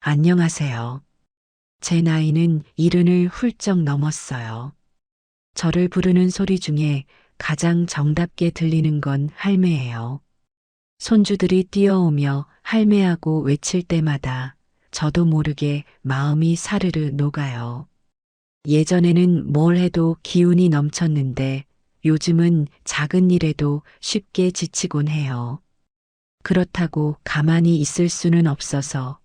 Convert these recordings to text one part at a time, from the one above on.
안녕하세요. 제 나이는 70을 훌쩍 넘었어요. 저를 부르는 소리 중에 가장 정답게 들리는 건 할매예요. 손주들이 뛰어오며 할매하고 외칠 때마다 저도 모르게 마음이 사르르 녹아요. 예전에는 뭘 해도 기운이 넘쳤는데 요즘은 작은 일에도 쉽게 지치곤 해요. 그렇다고 가만히 있을 수는 없어서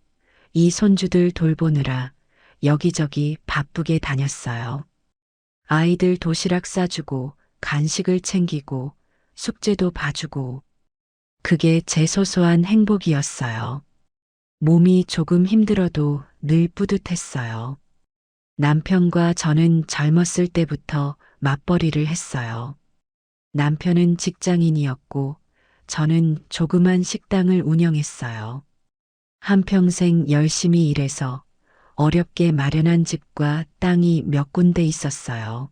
이 손주들 돌보느라 여기저기 바쁘게 다녔어요. 아이들 도시락 싸주고 간식을 챙기고 숙제도 봐주고 그게 제 소소한 행복이었어요. 몸이 조금 힘들어도 늘 뿌듯했어요. 남편과 저는 젊었을 때부터 맞벌이를 했어요. 남편은 직장인이었고 저는 조그만 식당을 운영했어요. 한평생 열심히 일해서 어렵게 마련한 집과 땅이 몇 군데 있었어요.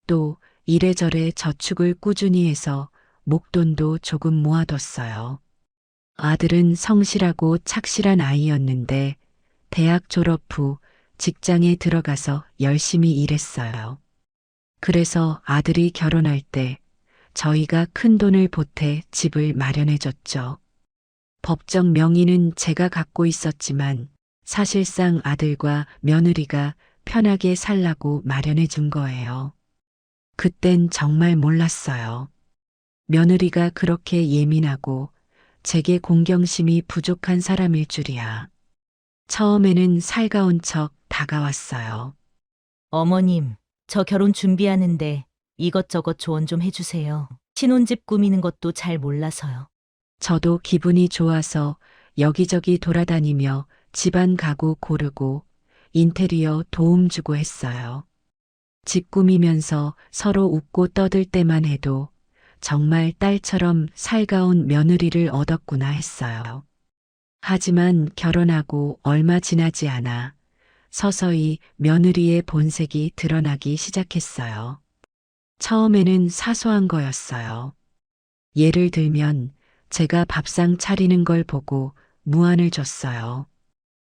또 이래저래 저축을 꾸준히 해서 목돈도 조금 모아뒀어요. 아들은 성실하고 착실한 아이였는데 대학 졸업 후 직장에 들어가서 열심히 일했어요. 그래서 아들이 결혼할 때 저희가 큰 돈을 보태 집을 마련해줬죠. 법적 명의는 제가 갖고 있었지만 사실상 아들과 며느리가 편하게 살라고 마련해 준 거예요. 그땐 정말 몰랐어요. 며느리가 그렇게 예민하고 제게 공경심이 부족한 사람일 줄이야. 처음에는 살가운 척 다가왔어요. 어머님, 저 결혼 준비하는데 이것저것 조언 좀 해주세요. 신혼집 꾸미는 것도 잘 몰라서요. 저도 기분이 좋아서 여기저기 돌아다니며 집안 가구 고르고 인테리어 도움 주고 했어요. 집 꾸미면서 서로 웃고 떠들 때만 해도 정말 딸처럼 살가운 며느리를 얻었구나 했어요. 하지만 결혼하고 얼마 지나지 않아 서서히 며느리의 본색이 드러나기 시작했어요. 처음에는 사소한 거였어요. 예를 들면 제가 밥상 차리는 걸 보고 무안을 줬어요.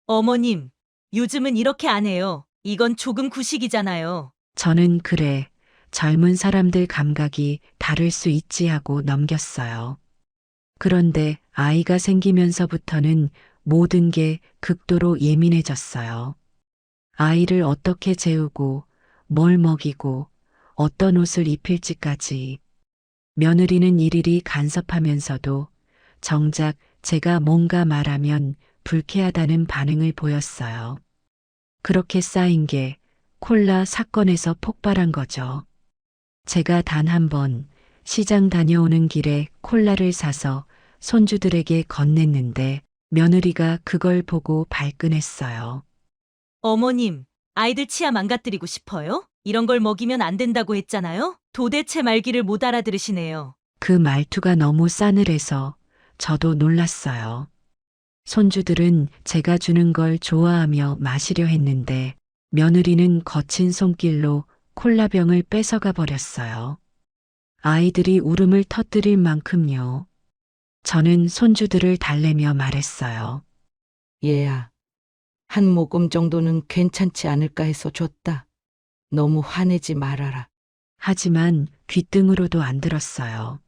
어머님, 요즘은 이렇게 안 해요. 이건 조금 구식이잖아요. 저는 그래, 젊은 사람들 감각이 다를 수 있지 하고 넘겼어요. 그런데 아이가 생기면서부터는 모든 게 극도로 예민해졌어요. 아이를 어떻게 재우고, 뭘 먹이고, 어떤 옷을 입힐지까지. 며느리는 일일이 간섭하면서도 정작 제가 뭔가 말하면 불쾌하다는 반응을 보였어요. 그렇게 쌓인 게 콜라 사건에서 폭발한 거죠. 제가 단 한 번 시장 다녀오는 길에 콜라를 사서 손주들에게 건넸는데 며느리가 그걸 보고 발끈했어요. 어머님, 아이들 치아 망가뜨리고 싶어요? 이런 걸 먹이면 안 된다고 했잖아요? 도대체 말귀를 못 알아들으시네요. 그 말투가 너무 싸늘해서 저도 놀랐어요. 손주들은 제가 주는 걸 좋아하며 마시려 했는데 며느리는 거친 손길로 콜라병을 뺏어가 버렸어요. 아이들이 울음을 터뜨릴 만큼요. 저는 손주들을 달래며 말했어요. 얘야, 한 모금 정도는 괜찮지 않을까 해서 줬다. 너무 화내지 말아라. 하지만 귓등으로도 안 들었어요.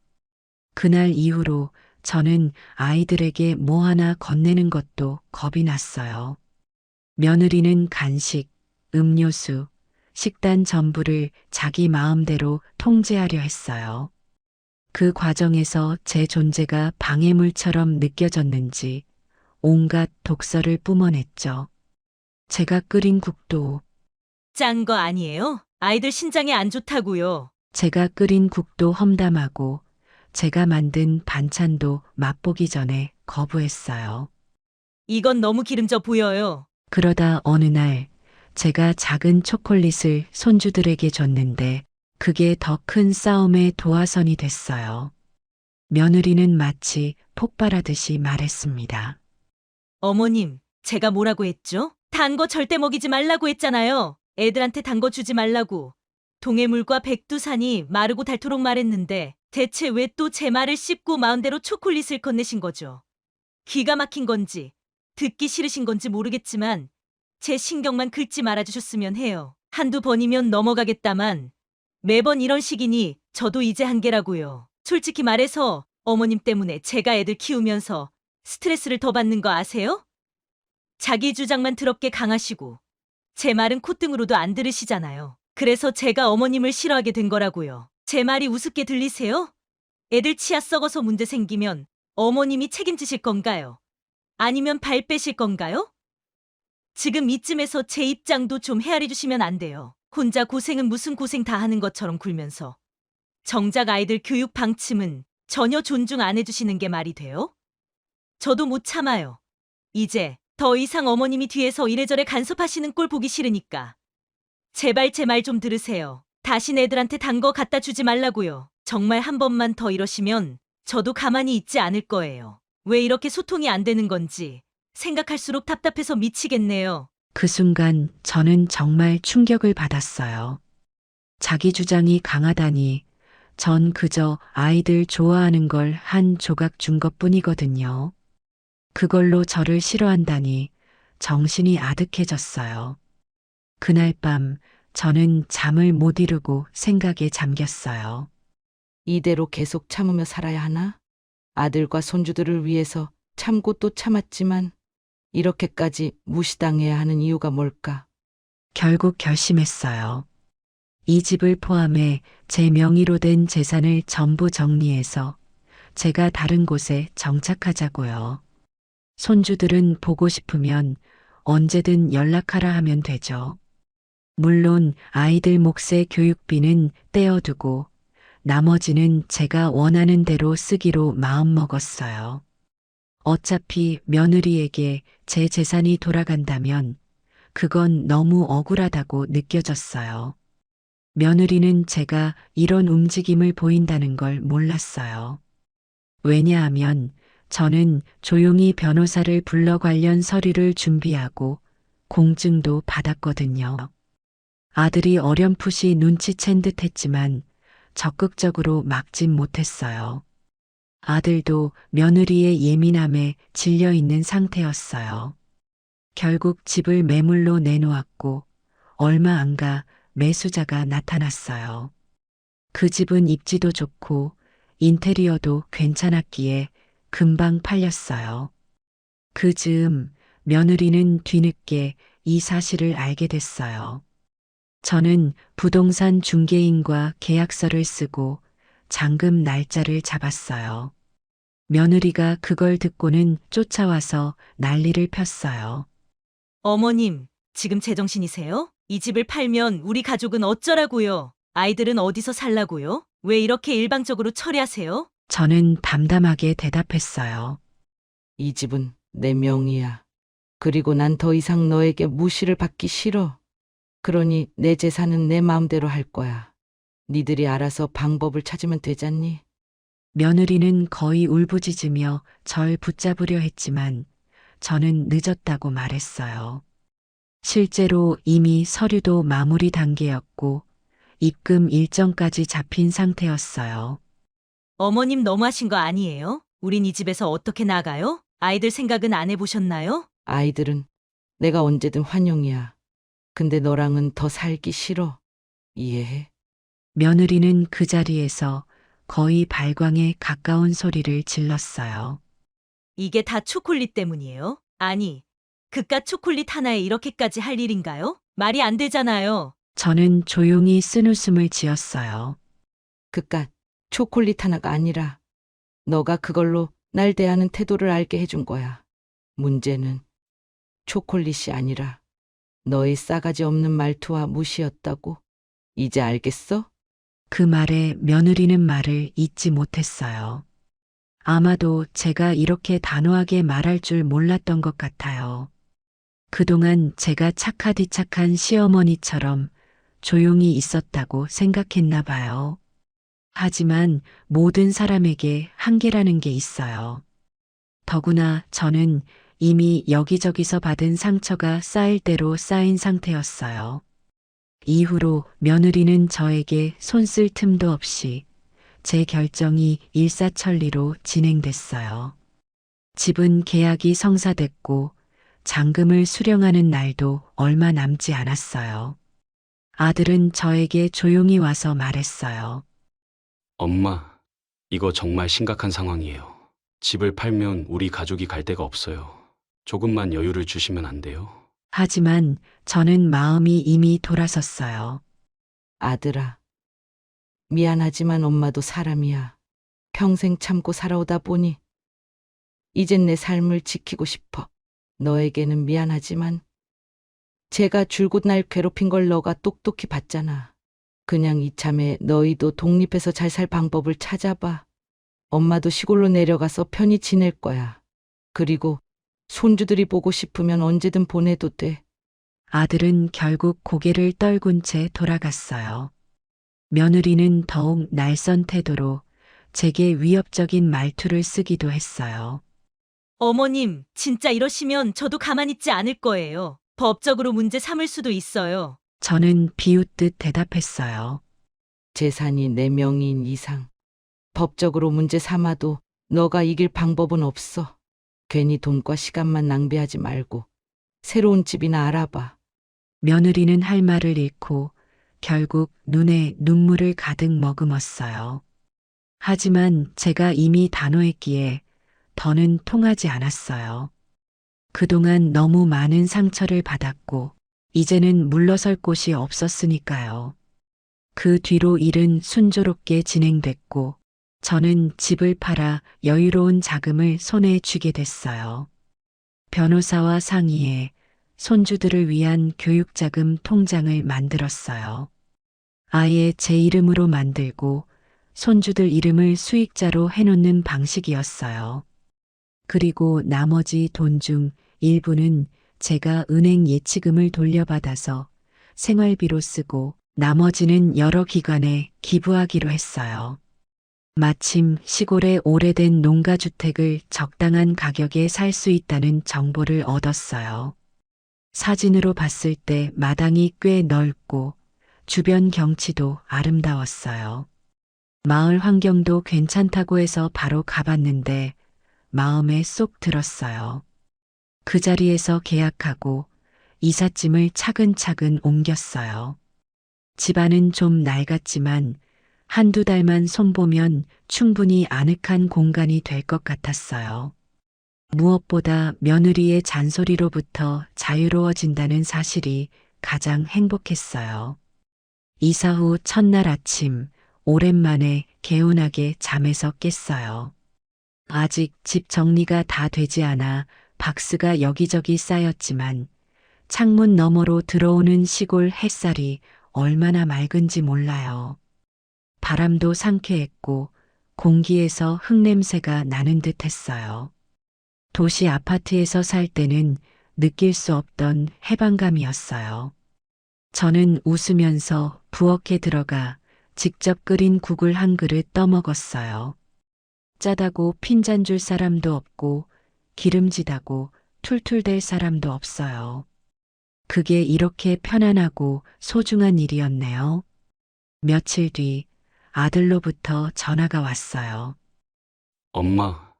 그날 이후로 저는 아이들에게 뭐 하나 건네는 것도 겁이 났어요. 며느리는 간식, 음료수, 식단 전부를 자기 마음대로 통제하려 했어요. 그 과정에서 제 존재가 방해물처럼 느껴졌는지 온갖 독설을 뿜어냈죠. 제가 끓인 국도, 짠 거 아니에요? 아이들 신장에 안 좋다고요. 제가 끓인 국도 험담하고 제가 만든 반찬도 맛보기 전에 거부했어요. 이건 너무 기름져 보여요. 그러다 어느 날 제가 작은 초콜릿을 손주들에게 줬는데 그게 더 큰 싸움의 도화선이 됐어요. 며느리는 마치 폭발하듯이 말했습니다. 어머님, 제가 뭐라고 했죠? 단 거 절대 먹이지 말라고 했잖아요. 애들한테 단 거 주지 말라고. 동해물과 백두산이 마르고 닳도록 말했는데 대체 왜 또 제 말을 씹고 마음대로 초콜릿을 건네신 거죠? 기가 막힌 건지 듣기 싫으신 건지 모르겠지만 제 신경만 긁지 말아주셨으면 해요. 한두 번이면 넘어가겠다만 매번 이런 식이니 저도 이제 한계라고요. 솔직히 말해서 어머님 때문에 제가 애들 키우면서 스트레스를 더 받는 거 아세요? 자기 주장만 더럽게 강하시고 제 말은 콧등으로도 안 들으시잖아요. 그래서 제가 어머님을 싫어하게 된 거라고요. 제 말이 우습게 들리세요? 애들 치아 썩어서 문제 생기면 어머님이 책임지실 건가요? 아니면 발 빼실 건가요? 지금 이쯤에서 제 입장도 좀 헤아려 주시면 안 돼요. 혼자 고생은 무슨 고생 다 하는 것처럼 굴면서 정작 아이들 교육 방침은 전혀 존중 안 해주시는 게 말이 돼요? 저도 못 참아요. 이제 더 이상 어머님이 뒤에서 이래저래 간섭하시는 꼴 보기 싫으니까. 제발 제 말 좀 들으세요. 다신 애들한테 단 거 갖다 주지 말라고요. 정말 한 번만 더 이러시면 저도 가만히 있지 않을 거예요. 왜 이렇게 소통이 안 되는 건지 생각할수록 답답해서 미치겠네요. 그 순간 저는 정말 충격을 받았어요. 자기 주장이 강하다니 전 그저 아이들 좋아하는 걸 한 조각 준 것뿐이거든요. 그걸로 저를 싫어한다니 정신이 아득해졌어요. 그날 밤 저는 잠을 못 이루고 생각에 잠겼어요. 이대로 계속 참으며 살아야 하나? 아들과 손주들을 위해서 참고 또 참았지만 이렇게까지 무시당해야 하는 이유가 뭘까? 결국 결심했어요. 이 집을 포함해 제 명의로 된 재산을 전부 정리해서 제가 다른 곳에 정착하자고요. 손주들은 보고 싶으면 언제든 연락하라 하면 되죠. 물론 아이들 몫의 교육비는 떼어두고 나머지는 제가 원하는 대로 쓰기로 마음먹었어요. 어차피 며느리에게 제 재산이 돌아간다면 그건 너무 억울하다고 느껴졌어요. 며느리는 제가 이런 움직임을 보인다는 걸 몰랐어요. 왜냐하면 저는 조용히 변호사를 불러 관련 서류를 준비하고 공증도 받았거든요. 아들이 어렴풋이 눈치챈 듯 했지만 적극적으로 막진 못했어요. 아들도 며느리의 예민함에 질려 있는 상태였어요. 결국 집을 매물로 내놓았고 얼마 안 가 매수자가 나타났어요. 그 집은 입지도 좋고 인테리어도 괜찮았기에 금방 팔렸어요. 그 즈음 며느리는 뒤늦게 이 사실을 알게 됐어요. 저는 부동산 중개인과 계약서를 쓰고 잔금 날짜를 잡았어요. 며느리가 그걸 듣고는 쫓아와서 난리를 폈어요. 어머님, 지금 제정신이세요? 이 집을 팔면 우리 가족은 어쩌라고요? 아이들은 어디서 살라고요? 왜 이렇게 일방적으로 처리하세요? 저는 담담하게 대답했어요. 이 집은 내 명의야. 그리고 난 더 이상 너에게 무시를 받기 싫어. 그러니 내 재산은 내 마음대로 할 거야. 니들이 알아서 방법을 찾으면 되잖니? 며느리는 거의 울부짖으며 절 붙잡으려 했지만 저는 늦었다고 말했어요. 실제로 이미 서류도 마무리 단계였고 입금 일정까지 잡힌 상태였어요. 어머님 너무하신 거 아니에요? 우린 이 집에서 어떻게 나가요? 아이들 생각은 안 해보셨나요? 아이들은 내가 언제든 환영이야. 근데 너랑은 더 살기 싫어. 이해해? 며느리는 그 자리에서 거의 발광에 가까운 소리를 질렀어요. 이게 다 초콜릿 때문이에요? 아니, 그깟 초콜릿 하나에 이렇게까지 할 일인가요? 말이 안 되잖아요. 저는 조용히 쓴웃음을 지었어요. 그깟 초콜릿 하나가 아니라 너가 그걸로 날 대하는 태도를 알게 해준 거야. 문제는 초콜릿이 아니라 너의 싸가지 없는 말투와 무시였다고. 이제 알겠어? 그 말에 며느리는 말을 잇지 못했어요. 아마도 제가 이렇게 단호하게 말할 줄 몰랐던 것 같아요. 그동안 제가 착하디 착한 시어머니처럼 조용히 있었다고 생각했나 봐요. 하지만 모든 사람에게 한계라는 게 있어요. 더구나 저는 이미 여기저기서 받은 상처가 쌓일 대로 쌓인 상태였어요. 이후로 며느리는 저에게 손쓸 틈도 없이 제 결정이 일사천리로 진행됐어요. 집은 계약이 성사됐고 잔금을 수령하는 날도 얼마 남지 않았어요. 아들은 저에게 조용히 와서 말했어요. 엄마, 이거 정말 심각한 상황이에요. 집을 팔면 우리 가족이 갈 데가 없어요. 조금만 여유를 주시면 안 돼요? 하지만 저는 마음이 이미 돌아섰어요. 아들아, 미안하지만 엄마도 사람이야. 평생 참고 살아오다 보니 이젠 내 삶을 지키고 싶어. 너에게는 미안하지만 제가 줄곧 날 괴롭힌 걸 너가 똑똑히 봤잖아. 그냥 이참에 너희도 독립해서 잘 살 방법을 찾아봐. 엄마도 시골로 내려가서 편히 지낼 거야. 그리고 손주들이 보고 싶으면 언제든 보내도 돼. 아들은 결국 고개를 떨군 채 돌아갔어요. 며느리는 더욱 날선 태도로 제게 위협적인 말투를 쓰기도 했어요. 어머님, 진짜 이러시면 저도 가만히 있지 않을 거예요. 법적으로 문제 삼을 수도 있어요. 저는 비웃듯 대답했어요. 재산이 내 명의인 이상 법적으로 문제 삼아도 너가 이길 방법은 없어. 괜히 돈과 시간만 낭비하지 말고 새로운 집이나 알아봐. 며느리는 할 말을 잃고 결국 눈에 눈물을 가득 머금었어요. 하지만 제가 이미 단호했기에 더는 통하지 않았어요. 그동안 너무 많은 상처를 받았고 이제는 물러설 곳이 없었으니까요. 그 뒤로 일은 순조롭게 진행됐고 저는 집을 팔아 여유로운 자금을 손에 쥐게 됐어요. 변호사와 상의해 손주들을 위한 교육자금 통장을 만들었어요. 아예 제 이름으로 만들고 손주들 이름을 수익자로 해놓는 방식이었어요. 그리고 나머지 돈 중 일부는 제가 은행 예치금을 돌려받아서 생활비로 쓰고 나머지는 여러 기관에 기부하기로 했어요. 마침 시골에 오래된 농가주택을 적당한 가격에 살 수 있다는 정보를 얻었어요. 사진으로 봤을 때 마당이 꽤 넓고 주변 경치도 아름다웠어요. 마을 환경도 괜찮다고 해서 바로 가봤는데 마음에 쏙 들었어요. 그 자리에서 계약하고 이삿짐을 차근차근 옮겼어요. 집안은 좀 낡았지만 한두 달만 손보면 충분히 아늑한 공간이 될 것 같았어요. 무엇보다 며느리의 잔소리로부터 자유로워진다는 사실이 가장 행복했어요. 이사 후 첫날 아침, 오랜만에 개운하게 잠에서 깼어요. 아직 집 정리가 다 되지 않아 박스가 여기저기 쌓였지만 창문 너머로 들어오는 시골 햇살이 얼마나 맑은지 몰라요. 바람도 상쾌했고 공기에서 흙냄새가 나는 듯 했어요. 도시 아파트에서 살 때는 느낄 수 없던 해방감이었어요. 저는 웃으면서 부엌에 들어가 직접 끓인 국을 한 그릇 떠먹었어요. 짜다고 핀잔 줄 사람도 없고 기름지다고 툴툴댈 사람도 없어요. 그게 이렇게 편안하고 소중한 일이었네요. 며칠 뒤 아들로부터 전화가 왔어요. 엄마,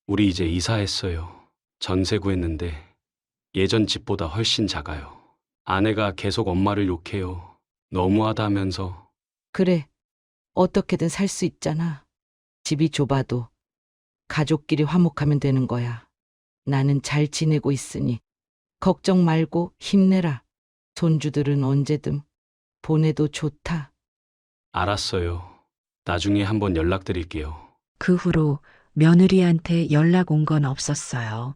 우리 이제 이사했어요. 전세 구했는데 예전 집보다 훨씬 작아요. 아내가 계속 엄마를 욕해요. 너무하다면서. 그래, 어떻게든 살 수 있잖아. 집이 좁아도 가족끼리 화목하면 되는 거야. 나는 잘 지내고 있으니 걱정 말고 힘내라. 손주들은 언제든 보내도 좋다. 알았어요. 나중에 한번 연락드릴게요. 그 후로 며느리한테 연락 온 건 없었어요.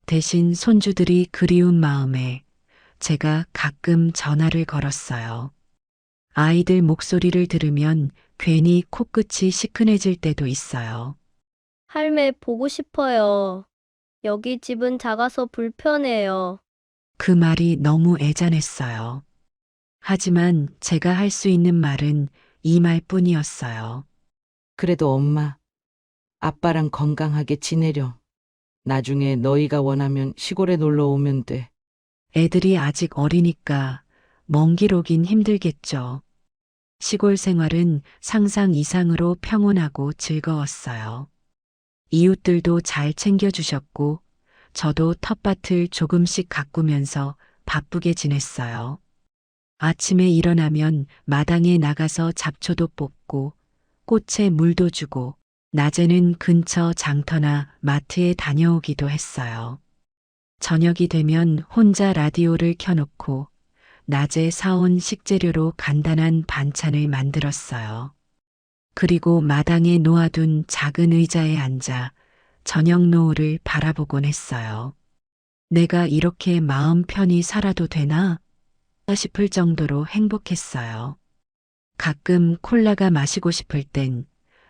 대신 손주들이 그리운 마음에 제가 가끔 전화를 걸었어요. 아이들 목소리를 들으면 괜히 코끝이 시큰해질 때도 있어요. 할매 보고 싶어요. 여기 집은 작아서 불편해요. 그 말이 너무 애잔했어요. 하지만 제가 할 수 있는 말은 이 말뿐이었어요. 그래도 엄마, 아빠랑 건강하게 지내렴. 나중에 너희가 원하면 시골에 놀러 오면 돼. 애들이 아직 어리니까 먼 길 오긴 힘들겠죠. 시골 생활은 상상 이상으로 평온하고 즐거웠어요. 이웃들도 잘 챙겨주셨고 저도 텃밭을 조금씩 가꾸면서 바쁘게 지냈어요. 아침에 일어나면 마당에 나가서 잡초도 뽑고 꽃에 물도 주고 낮에는 근처 장터나 마트에 다녀오기도 했어요. 저녁이 되면 혼자 라디오를 켜놓고 낮에 사온 식재료로 간단한 반찬을 만들었어요. 그리고 마당에 놓아둔 작은 의자에 앉아 저녁 노을을 바라보곤 했어요. 내가 이렇게 마음 편히 살아도 되나? 싶을 정도로 행복했어요. 가끔 콜라가 마시고 싶을 땐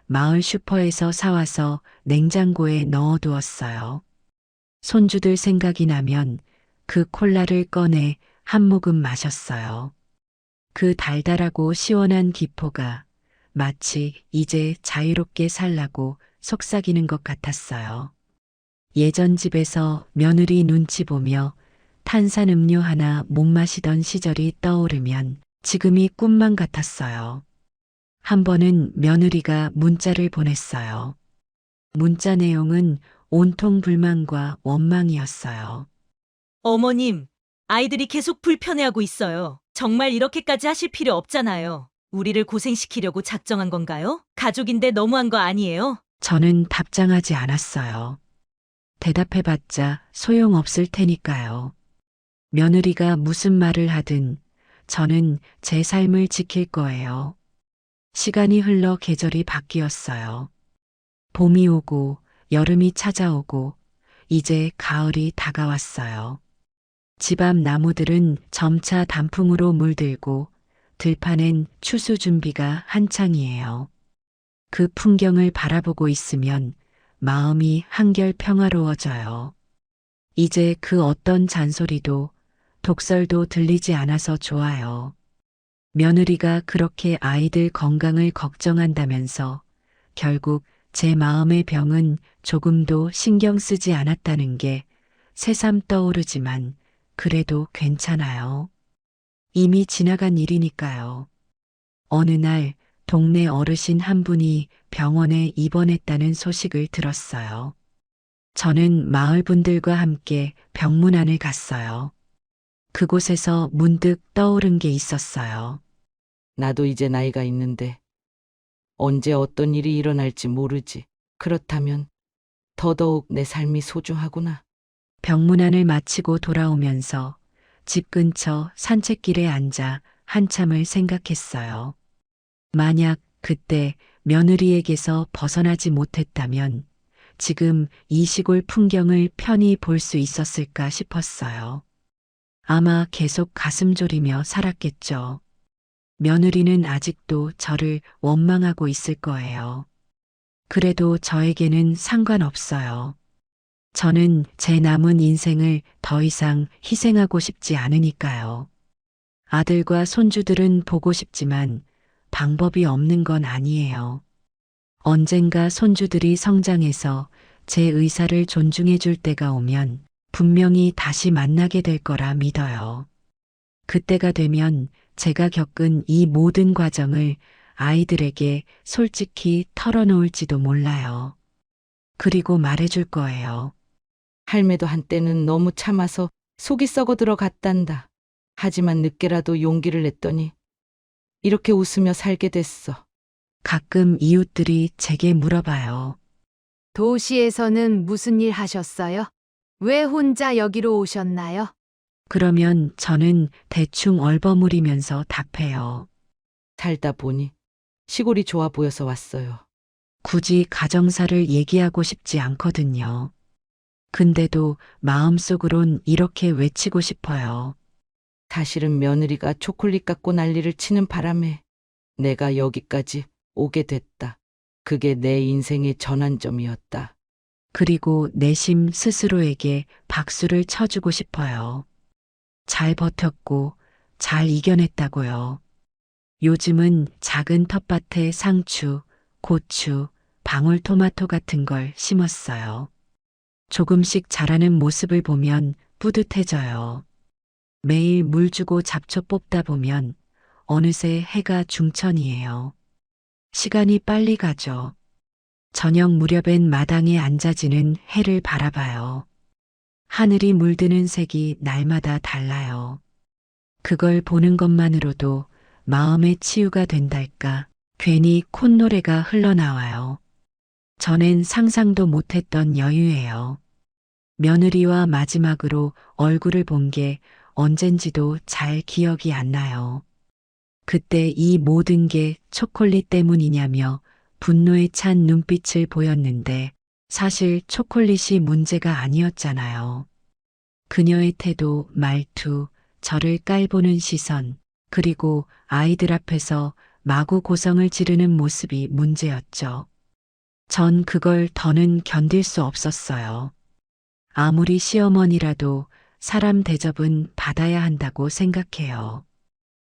마을 슈퍼에서 사와서 냉장고에 넣어두었어요. 손주들 생각이 나면 그 콜라를 꺼내 한 모금 마셨어요. 그 달달하고 시원한 기포가 마치 이제 자유롭게 살라고 속삭이는 것 같았어요. 예전 집에서 며느리 눈치 보며 탄산음료 하나 못 마시던 시절이 떠오르면 지금이 꿈만 같았어요. 한 번은 며느리가 문자를 보냈어요. 문자 내용은 온통 불만과 원망이었어요. 어머님, 아이들이 계속 불편해하고 있어요. 정말 이렇게까지 하실 필요 없잖아요. 우리를 고생시키려고 작정한 건가요? 가족인데 너무한 거 아니에요? 저는 답장하지 않았어요. 대답해봤자 소용없을 테니까요. 며느리가 무슨 말을 하든 저는 제 삶을 지킬 거예요. 시간이 흘러 계절이 바뀌었어요. 봄이 오고 여름이 찾아오고 이제 가을이 다가왔어요. 집 앞 나무들은 점차 단풍으로 물들고 들판엔 추수 준비가 한창이에요. 그 풍경을 바라보고 있으면 마음이 한결 평화로워져요. 이제 그 어떤 잔소리도 독설도 들리지 않아서 좋아요. 며느리가 그렇게 아이들 건강을 걱정한다면서 결국 제 마음의 병은 조금도 신경 쓰지 않았다는 게 새삼 떠오르지만 그래도 괜찮아요. 이미 지나간 일이니까요. 어느 날 동네 어르신 한 분이 병원에 입원했다는 소식을 들었어요. 저는 마을 분들과 함께 병문안을 갔어요. 그곳에서 문득 떠오른 게 있었어요. 나도 이제 나이가 있는데 언제 어떤 일이 일어날지 모르지. 그렇다면 더더욱 내 삶이 소중하구나. 병문안을 마치고 돌아오면서 집 근처 산책길에 앉아 한참을 생각했어요. 만약 그때 며느리에게서 벗어나지 못했다면 지금 이 시골 풍경을 편히 볼 수 있었을까 싶었어요. 아마 계속 가슴 졸이며 살았겠죠. 며느리는 아직도 저를 원망하고 있을 거예요. 그래도 저에게는 상관없어요. 저는 제 남은 인생을 더 이상 희생하고 싶지 않으니까요. 아들과 손주들은 보고 싶지만 방법이 없는 건 아니에요. 언젠가 손주들이 성장해서 제 의사를 존중해 줄 때가 오면 분명히 다시 만나게 될 거라 믿어요. 그때가 되면 제가 겪은 이 모든 과정을 아이들에게 솔직히 털어놓을지도 몰라요. 그리고 말해줄 거예요. 할매도 한때는 너무 참아서 속이 썩어 들어갔단다. 하지만 늦게라도 용기를 냈더니 이렇게 웃으며 살게 됐어. 가끔 이웃들이 제게 물어봐요. 도시에서는 무슨 일 하셨어요? 왜 혼자 여기로 오셨나요? 그러면 저는 대충 얼버무리면서 답해요. 살다 보니 시골이 좋아 보여서 왔어요. 굳이 가정사를 얘기하고 싶지 않거든요. 근데도 마음속으론 이렇게 외치고 싶어요. 사실은 며느리가 초콜릿 갖고 난리를 치는 바람에 내가 여기까지 오게 됐다. 그게 내 인생의 전환점이었다. 그리고 내심 스스로에게 박수를 쳐주고 싶어요. 잘 버텼고 잘 이겨냈다고요. 요즘은 작은 텃밭에 상추, 고추, 방울토마토 같은 걸 심었어요. 조금씩 자라는 모습을 보면 뿌듯해져요. 매일 물 주고 잡초 뽑다 보면 어느새 해가 중천이에요. 시간이 빨리 가죠. 저녁 무렵엔 마당에 앉아지는 해를 바라봐요. 하늘이 물드는 색이 날마다 달라요. 그걸 보는 것만으로도 마음의 치유가 된달까 괜히 콧노래가 흘러나와요. 전엔 상상도 못했던 여유예요. 며느리와 마지막으로 얼굴을 본 게 언젠지도 잘 기억이 안 나요. 그때 이 모든 게 초콜릿 때문이냐며 분노에 찬 눈빛을 보였는데 사실 초콜릿이 문제가 아니었잖아요. 그녀의 태도, 말투, 저를 깔보는 시선, 그리고 아이들 앞에서 마구 고성을 지르는 모습이 문제였죠. 전 그걸 더는 견딜 수 없었어요. 아무리 시어머니라도 사람 대접은 받아야 한다고 생각해요.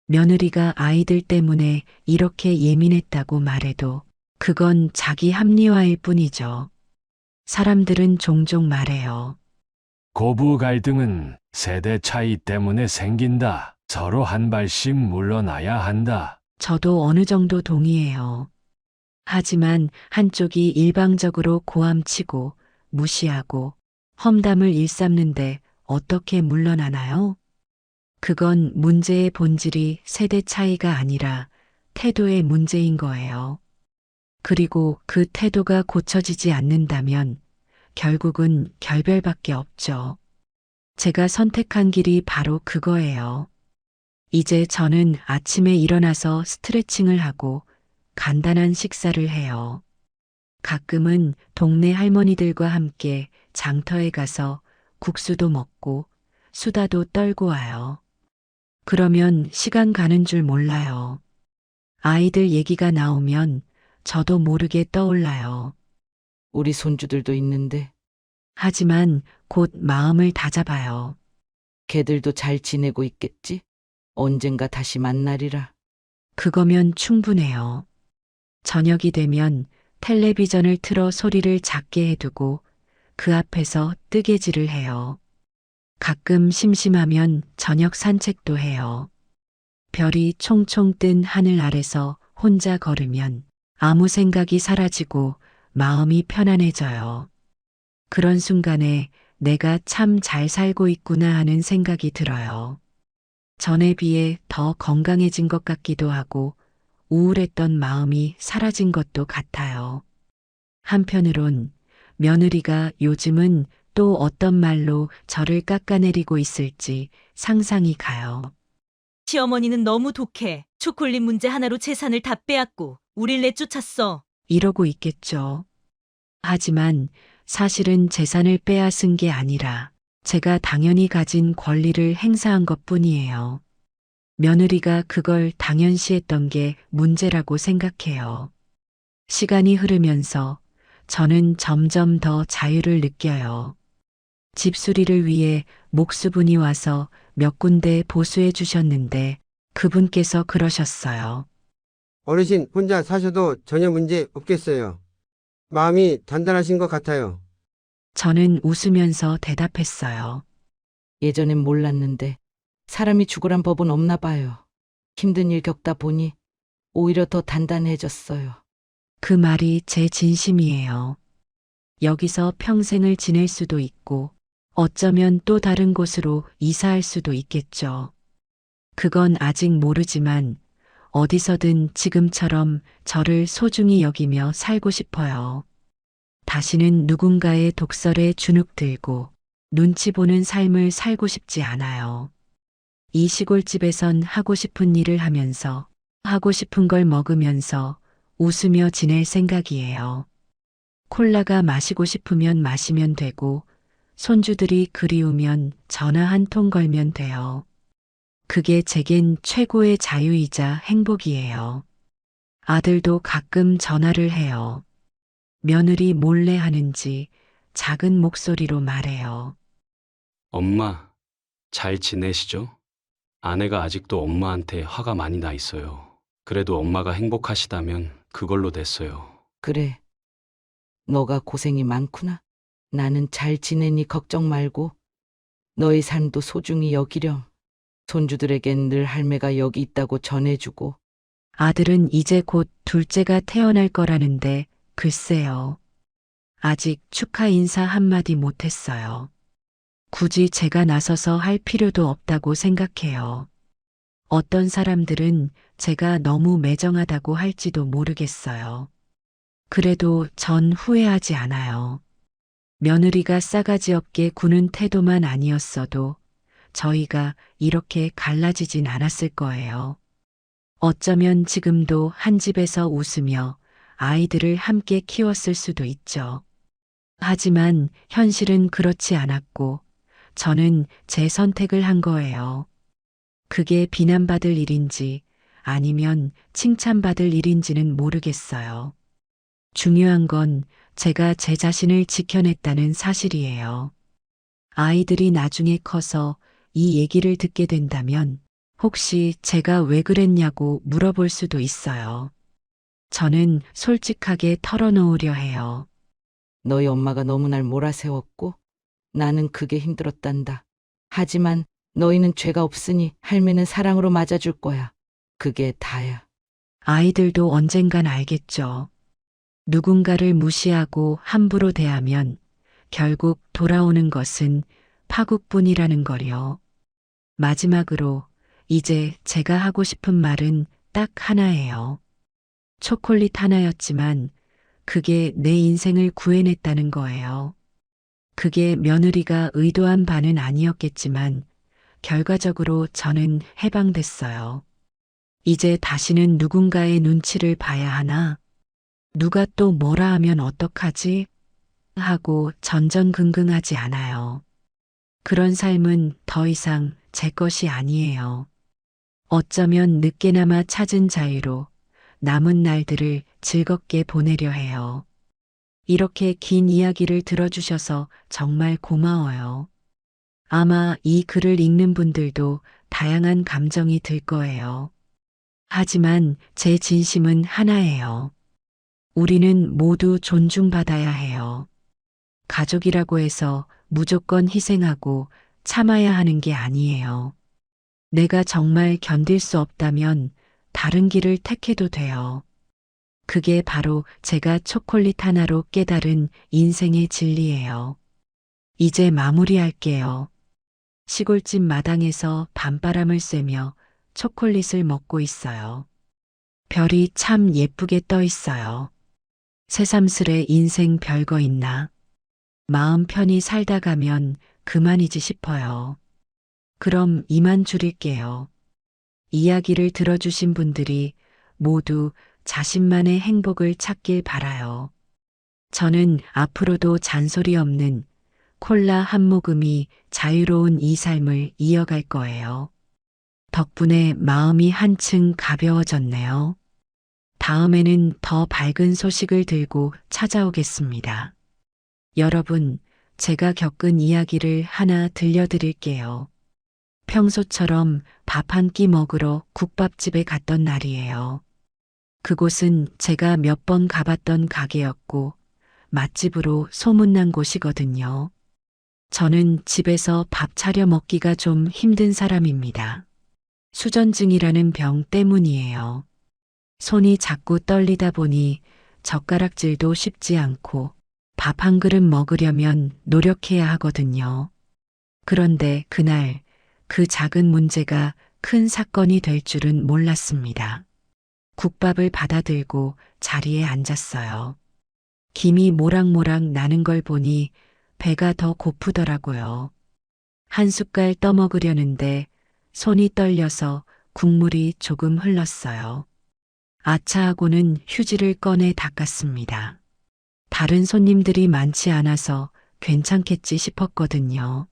며느리가 아이들 때문에 이렇게 예민했다고 말해도 그건 자기 합리화일 뿐이죠. 사람들은 종종 말해요. 고부 갈등은 세대 차이 때문에 생긴다. 서로 한 발씩 물러나야 한다. 저도 어느 정도 동의해요. 하지만 한쪽이 일방적으로 고함치고 무시하고 험담을 일삼는데 어떻게 물러나나요? 그건 문제의 본질이 세대 차이가 아니라 태도의 문제인 거예요. 그리고 그 태도가 고쳐지지 않는다면 결국은 결별밖에 없죠. 제가 선택한 길이 바로 그거예요. 이제 저는 아침에 일어나서 스트레칭을 하고 간단한 식사를 해요. 가끔은 동네 할머니들과 함께 장터에 가서 국수도 먹고 수다도 떨고 와요. 그러면 시간 가는 줄 몰라요. 아이들 얘기가 나오면 저도 모르게 떠올라요. 우리 손주들도 있는데 하지만 곧 마음을 다잡아요. 걔들도 잘 지내고 있겠지? 언젠가 다시 만나리라. 그거면 충분해요. 저녁이 되면 텔레비전을 틀어 소리를 작게 해두고 그 앞에서 뜨개질을 해요. 가끔 심심하면 저녁 산책도 해요. 별이 총총 뜬 하늘 아래서 혼자 걸으면 아무 생각이 사라지고 마음이 편안해져요. 그런 순간에 내가 참 잘 살고 있구나 하는 생각이 들어요. 전에 비해 더 건강해진 것 같기도 하고 우울했던 마음이 사라진 것도 같아요. 한편으론 며느리가 요즘은 또 어떤 말로 저를 깎아내리고 있을지 상상이 가요. 시어머니는 너무 독해. 초콜릿 문제 하나로 재산을 다 빼앗고 우릴 내쫓았어. 이러고 있겠죠. 하지만 사실은 재산을 빼앗은 게 아니라 제가 당연히 가진 권리를 행사한 것 뿐이에요. 며느리가 그걸 당연시했던 게 문제라고 생각해요. 시간이 흐르면서 저는 점점 더 자유를 느껴요. 집수리를 위해 목수분이 와서 몇 군데 보수해 주셨는데 그분께서 그러셨어요. 어르신 혼자 사셔도 전혀 문제 없겠어요. 마음이 단단하신 것 같아요. 저는 웃으면서 대답했어요. 예전엔 몰랐는데 사람이 죽으란 법은 없나 봐요. 힘든 일 겪다 보니 오히려 더 단단해졌어요. 그 말이 제 진심이에요. 여기서 평생을 지낼 수도 있고 어쩌면 또 다른 곳으로 이사할 수도 있겠죠. 그건 아직 모르지만 어디서든 지금처럼 저를 소중히 여기며 살고 싶어요. 다시는 누군가의 독설에 주눅 들고 눈치 보는 삶을 살고 싶지 않아요. 이 시골집에선 하고 싶은 일을 하면서 하고 싶은 걸 먹으면서 웃으며 지낼 생각이에요. 콜라가 마시고 싶으면 마시면 되고 손주들이 그리우면 전화 한 통 걸면 돼요. 그게 제겐 최고의 자유이자 행복이에요. 아들도 가끔 전화를 해요. 며느리 몰래 하는지 작은 목소리로 말해요. 엄마, 잘 지내시죠? 아내가 아직도 엄마한테 화가 많이 나 있어요. 그래도 엄마가 행복하시다면 그걸로 됐어요. 그래. 너가 고생이 많구나. 나는 잘 지내니 걱정 말고 너의 삶도 소중히 여기렴. 손주들에겐 늘 할매가 여기 있다고 전해주고. 아들은 이제 곧 둘째가 태어날 거라는데 글쎄요. 아직 축하 인사 한마디 못했어요. 굳이 제가 나서서 할 필요도 없다고 생각해요. 어떤 사람들은 제가 너무 매정하다고 할지도 모르겠어요. 그래도 전 후회하지 않아요. 며느리가 싸가지 없게 구는 태도만 아니었어도 저희가 이렇게 갈라지진 않았을 거예요. 어쩌면 지금도 한 집에서 웃으며 아이들을 함께 키웠을 수도 있죠. 하지만 현실은 그렇지 않았고 저는 제 선택을 한 거예요. 그게 비난받을 일인지 아니면 칭찬받을 일인지는 모르겠어요. 중요한 건 제가 제 자신을 지켜냈다는 사실이에요. 아이들이 나중에 커서 이 얘기를 듣게 된다면 혹시 제가 왜 그랬냐고 물어볼 수도 있어요. 저는 솔직하게 털어놓으려 해요. 너희 엄마가 너무 날 몰아세웠고 나는 그게 힘들었단다. 하지만 너희는 죄가 없으니 할매는 사랑으로 맞아줄 거야. 그게 다야. 아이들도 언젠간 알겠죠. 누군가를 무시하고 함부로 대하면 결국 돌아오는 것은 파국뿐이라는 걸요. 마지막으로 이제 제가 하고 싶은 말은 딱 하나예요. 초콜릿 하나였지만 그게 내 인생을 구해냈다는 거예요. 그게 며느리가 의도한 바는 아니었겠지만 결과적으로 저는 해방됐어요. 이제 다시는 누군가의 눈치를 봐야 하나? 누가 또 뭐라 하면 어떡하지? 하고 전전긍긍하지 않아요. 그런 삶은 더 이상 제 것이 아니에요. 어쩌면 늦게나마 찾은 자유로 남은 날들을 즐겁게 보내려 해요. 이렇게 긴 이야기를 들어주셔서 정말 고마워요. 아마 이 글을 읽는 분들도 다양한 감정이 들 거예요. 하지만 제 진심은 하나예요. 우리는 모두 존중받아야 해요. 가족이라고 해서 무조건 희생하고 참아야 하는 게 아니에요. 내가 정말 견딜 수 없다면 다른 길을 택해도 돼요. 그게 바로 제가 초콜릿 하나로 깨달은 인생의 진리예요. 이제 마무리할게요. 시골집 마당에서 밤바람을 쐬며 초콜릿을 먹고 있어요. 별이 참 예쁘게 떠 있어요. 새삼스레 인생 별거 있나? 마음 편히 살다 가면 그만이지 싶어요. 그럼 이만 줄일게요. 이야기를 들어주신 분들이 모두 자신만의 행복을 찾길 바라요. 저는 앞으로도 잔소리 없는 콜라 한 모금이 자유로운 이 삶을 이어갈 거예요. 덕분에 마음이 한층 가벼워졌네요. 다음에는 더 밝은 소식을 들고 찾아오겠습니다. 여러분, 제가 겪은 이야기를 하나 들려드릴게요. 평소처럼 밥 한 끼 먹으러 국밥집에 갔던 날이에요. 그곳은 제가 몇 번 가봤던 가게였고 맛집으로 소문난 곳이거든요. 저는 집에서 밥 차려 먹기가 좀 힘든 사람입니다. 수전증이라는 병 때문이에요. 손이 자꾸 떨리다 보니 젓가락질도 쉽지 않고 밥 한 그릇 먹으려면 노력해야 하거든요. 그런데 그날 그 작은 문제가 큰 사건이 될 줄은 몰랐습니다. 국밥을 받아들고 자리에 앉았어요. 김이 모락모락 나는 걸 보니 배가 더 고프더라고요. 한 숟갈 떠먹으려는데 손이 떨려서 국물이 조금 흘렀어요. 아차하고는 휴지를 꺼내 닦았습니다. 다른 손님들이 많지 않아서 괜찮겠지 싶었거든요.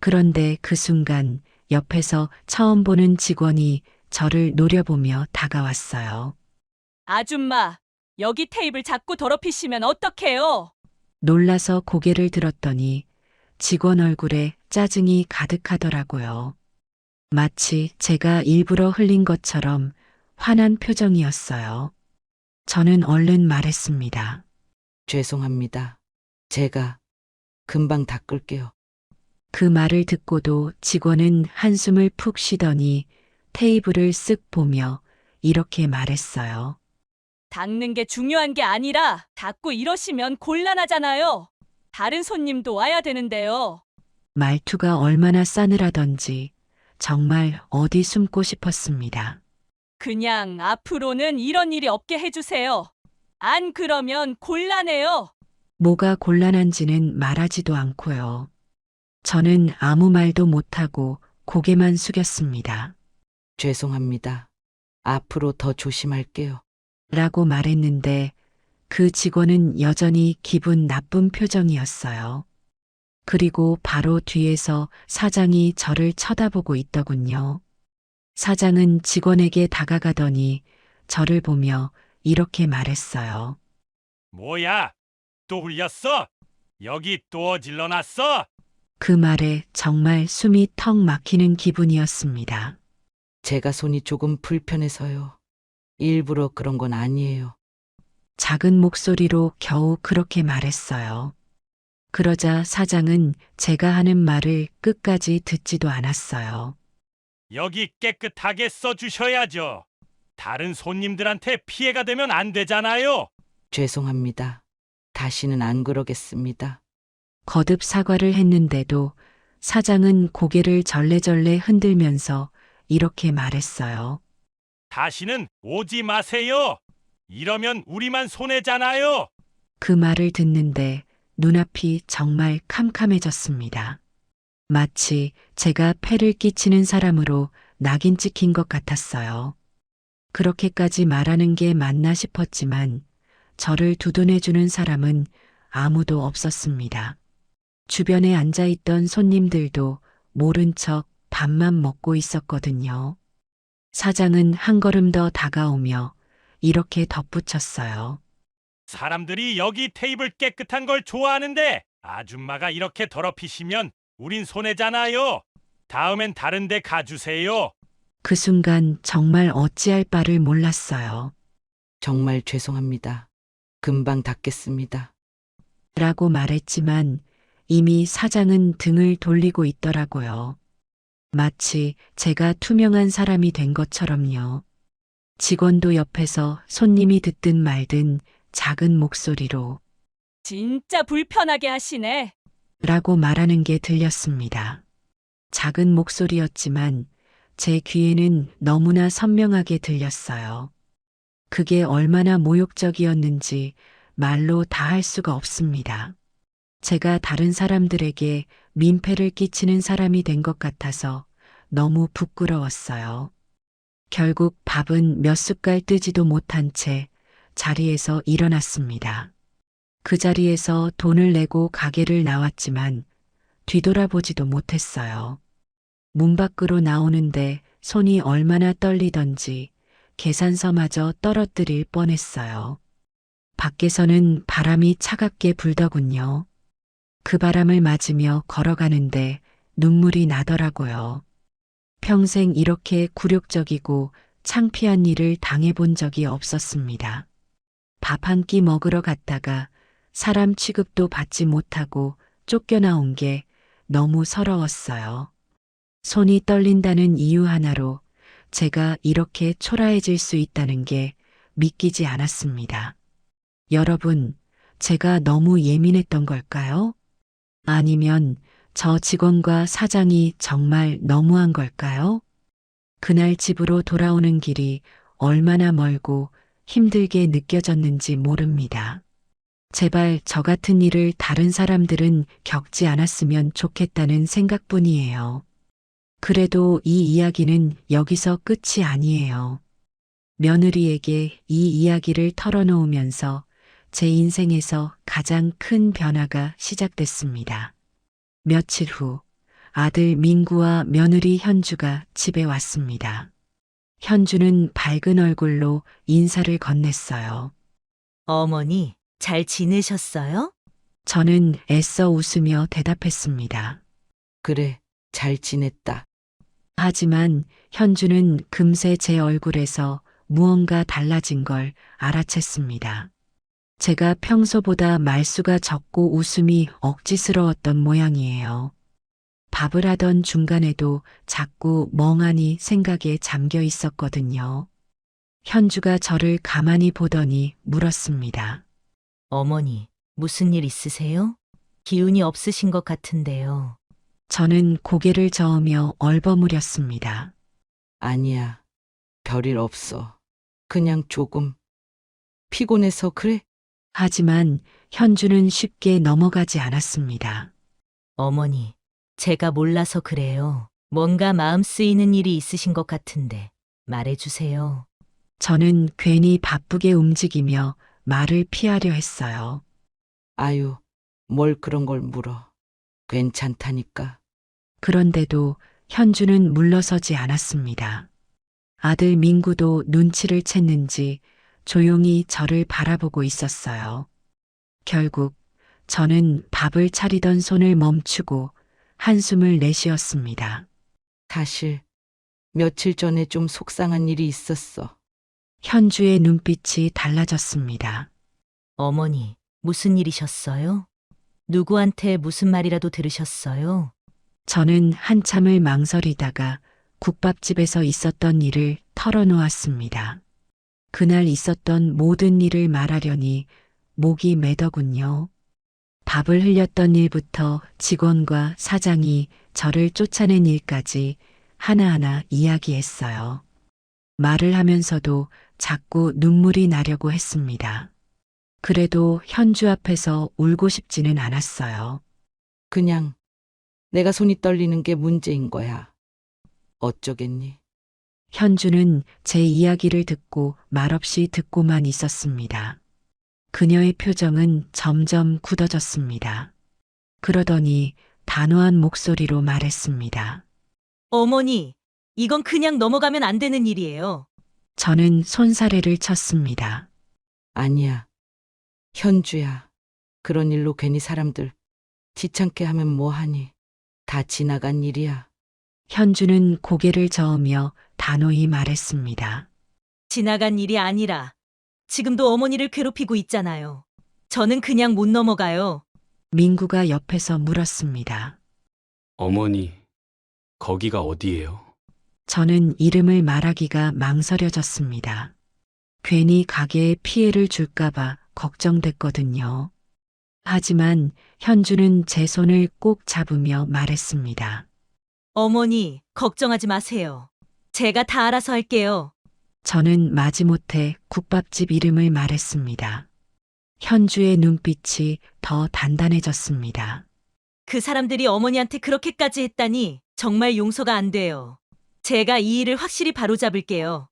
그런데 그 순간 옆에서 처음 보는 직원이 저를 노려보며 다가왔어요. 아줌마, 여기 테이블 자꾸 더럽히시면 어떡해요? 놀라서 고개를 들었더니 직원 얼굴에 짜증이 가득하더라고요. 마치 제가 일부러 흘린 것처럼 화난 표정이었어요. 저는 얼른 말했습니다. 죄송합니다. 제가 금방 닦을게요. 그 말을 듣고도 직원은 한숨을 푹 쉬더니 테이블을 쓱 보며 이렇게 말했어요. 닦는 게 중요한 게 아니라 닦고 이러시면 곤란하잖아요. 다른 손님도 와야 되는데요. 말투가 얼마나 싸늘하던지 정말 어디 숨고 싶었습니다. 그냥 앞으로는 이런 일이 없게 해주세요. 안 그러면 곤란해요. 뭐가 곤란한지는 말하지도 않고요. 저는 아무 말도 못하고 고개만 숙였습니다. 죄송합니다. 앞으로 더 조심할게요. 라고 말했는데 그 직원은 여전히 기분 나쁜 표정이었어요. 그리고 바로 뒤에서 사장이 저를 쳐다보고 있더군요. 사장은 직원에게 다가가더니 저를 보며 이렇게 말했어요. 뭐야? 또 흘렸어? 여기 또 어질러놨어? 그 말에 정말 숨이 턱 막히는 기분이었습니다. 제가 손이 조금 불편해서요. 일부러 그런 건 아니에요. 작은 목소리로 겨우 그렇게 말했어요. 그러자 사장은 제가 하는 말을 끝까지 듣지도 않았어요. 여기 깨끗하게 써주셔야죠. 다른 손님들한테 피해가 되면 안 되잖아요. 죄송합니다. 다시는 안 그러겠습니다. 거듭 사과를 했는데도 사장은 고개를 절레절레 흔들면서 이렇게 말했어요. 다시는 오지 마세요. 이러면 우리만 손해잖아요. 그 말을 듣는데 눈앞이 정말 캄캄해졌습니다. 마치 제가 폐를 끼치는 사람으로 낙인 찍힌 것 같았어요. 그렇게까지 말하는 게 맞나 싶었지만 저를 두둔해주는 사람은 아무도 없었습니다. 주변에 앉아있던 손님들도 모른 척 밥만 먹고 있었거든요. 사장은 한 걸음 더 다가오며 이렇게 덧붙였어요. 사람들이 여기 테이블 깨끗한 걸 좋아하는데 아줌마가 이렇게 더럽히시면 우린 손해잖아요. 다음엔 다른 데 가주세요. 그 순간 정말 어찌할 바를 몰랐어요. 정말 죄송합니다. 금방 닦겠습니다. 라고 말했지만 이미 사장은 등을 돌리고 있더라고요. 마치 제가 투명한 사람이 된 것처럼요. 직원도 옆에서 손님이 듣든 말든 작은 목소리로 진짜 불편하게 하시네. 라고 말하는 게 들렸습니다. 작은 목소리였지만 제 귀에는 너무나 선명하게 들렸어요. 그게 얼마나 모욕적이었는지 말로 다 할 수가 없습니다. 제가 다른 사람들에게 민폐를 끼치는 사람이 된 것 같아서 너무 부끄러웠어요. 결국 밥은 몇 숟갈 뜨지도 못한 채 자리에서 일어났습니다. 그 자리에서 돈을 내고 가게를 나왔지만 뒤돌아보지도 못했어요. 문 밖으로 나오는데 손이 얼마나 떨리던지 계산서마저 떨어뜨릴 뻔했어요. 밖에서는 바람이 차갑게 불더군요. 그 바람을 맞으며 걸어가는데 눈물이 나더라고요. 평생 이렇게 굴욕적이고 창피한 일을 당해본 적이 없었습니다. 밥 한 끼 먹으러 갔다가 사람 취급도 받지 못하고 쫓겨나온 게 너무 서러웠어요. 손이 떨린다는 이유 하나로 제가 이렇게 초라해질 수 있다는 게 믿기지 않았습니다. 여러분, 제가 너무 예민했던 걸까요? 아니면 저 직원과 사장이 정말 너무한 걸까요? 그날 집으로 돌아오는 길이 얼마나 멀고 힘들게 느껴졌는지 모릅니다. 제발 저 같은 일을 다른 사람들은 겪지 않았으면 좋겠다는 생각뿐이에요. 그래도 이 이야기는 여기서 끝이 아니에요. 며느리에게 이 이야기를 털어놓으면서 제 인생에서 가장 큰 변화가 시작됐습니다. 며칠 후 아들 민구와 며느리 현주가 집에 왔습니다. 현주는 밝은 얼굴로 인사를 건넸어요. 어머니, 잘 지내셨어요? 저는 애써 웃으며 대답했습니다. 그래, 잘 지냈다. 하지만 현주는 금세 제 얼굴에서 무언가 달라진 걸 알아챘습니다. 제가 평소보다 말수가 적고 웃음이 억지스러웠던 모양이에요. 밥을 하던 중간에도 자꾸 멍하니 생각에 잠겨 있었거든요. 현주가 저를 가만히 보더니 물었습니다. 어머니, 무슨 일 있으세요? 기운이 없으신 것 같은데요. 저는 고개를 저으며 얼버무렸습니다. 아니야. 별일 없어. 그냥 조금 피곤해서 그래. 하지만 현주는 쉽게 넘어가지 않았습니다. 어머니, 제가 몰라서 그래요. 뭔가 마음 쓰이는 일이 있으신 것 같은데 말해주세요. 저는 괜히 바쁘게 움직이며 말을 피하려 했어요. 아유, 뭘 그런 걸 물어. 괜찮다니까. 그런데도 현주는 물러서지 않았습니다. 아들 민구도 눈치를 챘는지 조용히 저를 바라보고 있었어요. 결국 저는 밥을 차리던 손을 멈추고 한숨을 내쉬었습니다. 사실 며칠 전에 좀 속상한 일이 있었어. 현주의 눈빛이 달라졌습니다. 어머니, 무슨 일이셨어요? 누구한테 무슨 말이라도 들으셨어요? 저는 한참을 망설이다가 국밥집에서 있었던 일을 털어놓았습니다. 그날 있었던 모든 일을 말하려니 목이 매더군요. 밥을 흘렸던 일부터 직원과 사장이 저를 쫓아낸 일까지 하나하나 이야기했어요. 말을 하면서도 자꾸 눈물이 나려고 했습니다. 그래도 현주 앞에서 울고 싶지는 않았어요. 그냥 내가 손이 떨리는 게 문제인 거야. 어쩌겠니? 현주는 제 이야기를 듣고 말없이 듣고만 있었습니다. 그녀의 표정은 점점 굳어졌습니다. 그러더니 단호한 목소리로 말했습니다. 어머니, 이건 그냥 넘어가면 안 되는 일이에요. 저는 손사래를 쳤습니다. 아니야. 현주야. 그런 일로 괜히 사람들 지창게 하면 뭐하니. 다 지나간 일이야. 현주는 고개를 저으며 단호히 말했습니다. 지나간 일이 아니라 지금도 어머니를 괴롭히고 있잖아요. 저는 그냥 못 넘어가요. 민구가 옆에서 물었습니다. 어머니, 거기가 어디예요? 저는 이름을 말하기가 망설여졌습니다. 괜히 가게에 피해를 줄까봐 걱정됐거든요. 하지만 현주는 제 손을 꼭 잡으며 말했습니다. 어머니, 걱정하지 마세요. 제가 다 알아서 할게요. 저는 마지못해 국밥집 이름을 말했습니다. 현주의 눈빛이 더 단단해졌습니다. 그 사람들이 어머니한테 그렇게까지 했다니 정말 용서가 안 돼요. 제가 이 일을 확실히 바로잡을게요.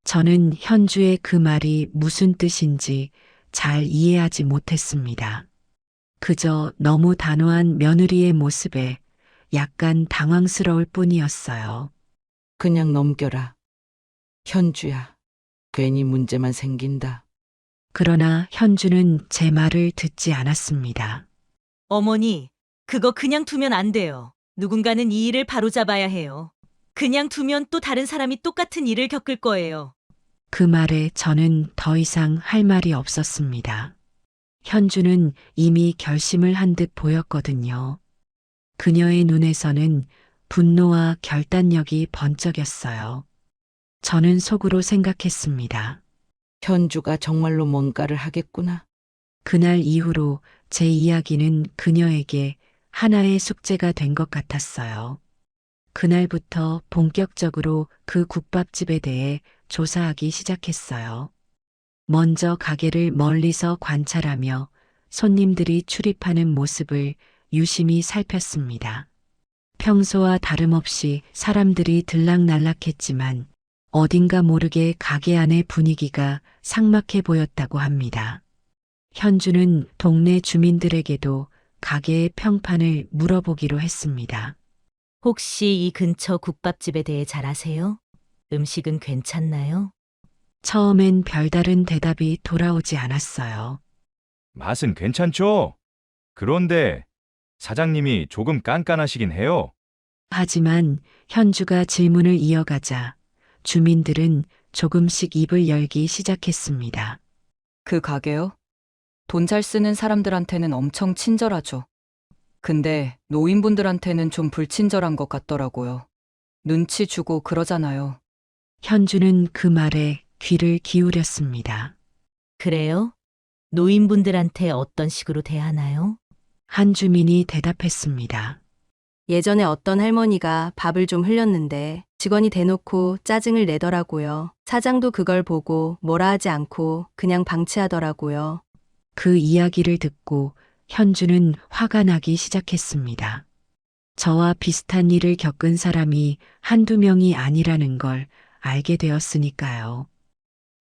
저는 현주의 그 말이 무슨 뜻인지 잘 이해하지 못했습니다. 그저 너무 단호한 며느리의 모습에 약간 당황스러울 뿐이었어요. 그냥 넘겨라. 현주야. 괜히 문제만 생긴다. 그러나 현주는 제 말을 듣지 않았습니다. 어머니, 그거 그냥 두면 안 돼요. 누군가는 이 일을 바로잡아야 해요. 그냥 두면 또 다른 사람이 똑같은 일을 겪을 거예요. 그 말에 저는 더 이상 할 말이 없었습니다. 현주는 이미 결심을 한 듯 보였거든요. 그녀의 눈에서는 분노와 결단력이 번쩍였어요. 저는 속으로 생각했습니다. 현주가 정말로 뭔가를 하겠구나. 그날 이후로 제 이야기는 그녀에게 하나의 숙제가 된 것 같았어요. 그날부터 본격적으로 그 국밥집에 대해 조사하기 시작했어요. 먼저 가게를 멀리서 관찰하며 손님들이 출입하는 모습을 유심히 살폈습니다. 평소와 다름없이 사람들이 들락날락했지만 어딘가 모르게 가게 안의 분위기가 삭막해 보였다고 합니다. 현주는 동네 주민들에게도 가게의 평판을 물어보기로 했습니다. 혹시 이 근처 국밥집에 대해 잘 아세요? 음식은 괜찮나요? 처음엔 별다른 대답이 돌아오지 않았어요. 맛은 괜찮죠? 그런데 사장님이 조금 깐깐하시긴 해요. 하지만 현주가 질문을 이어가자 주민들은 조금씩 입을 열기 시작했습니다. 그 가게요? 돈 잘 쓰는 사람들한테는 엄청 친절하죠. 근데 노인분들한테는 좀 불친절한 것 같더라고요. 눈치 주고 그러잖아요. 현주는 그 말에 귀를 기울였습니다. 그래요? 노인분들한테 어떤 식으로 대하나요? 한 주민이 대답했습니다. 예전에 어떤 할머니가 밥을 좀 흘렸는데 직원이 대놓고 짜증을 내더라고요. 사장도 그걸 보고 뭐라 하지 않고 그냥 방치하더라고요. 그 이야기를 듣고 현주는 화가 나기 시작했습니다. 저와 비슷한 일을 겪은 사람이 한두 명이 아니라는 걸 알게 되었으니까요.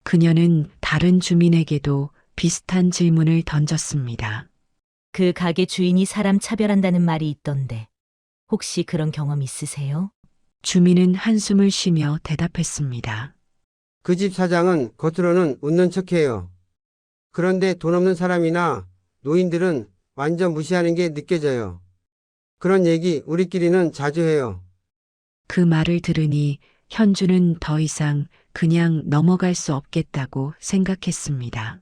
그녀는 다른 주민에게도 비슷한 질문을 던졌습니다. 그 가게 주인이 사람 차별한다는 말이 있던데 혹시 그런 경험 있으세요? 주민은 한숨을 쉬며 대답했습니다. 그 집 사장은 겉으로는 웃는 척해요. 그런데 돈 없는 사람이나 노인들은 완전 무시하는 게 느껴져요. 그런 얘기 우리끼리는 자주 해요. 그 말을 들으니 현주는 더 이상 그냥 넘어갈 수 없겠다고 생각했습니다.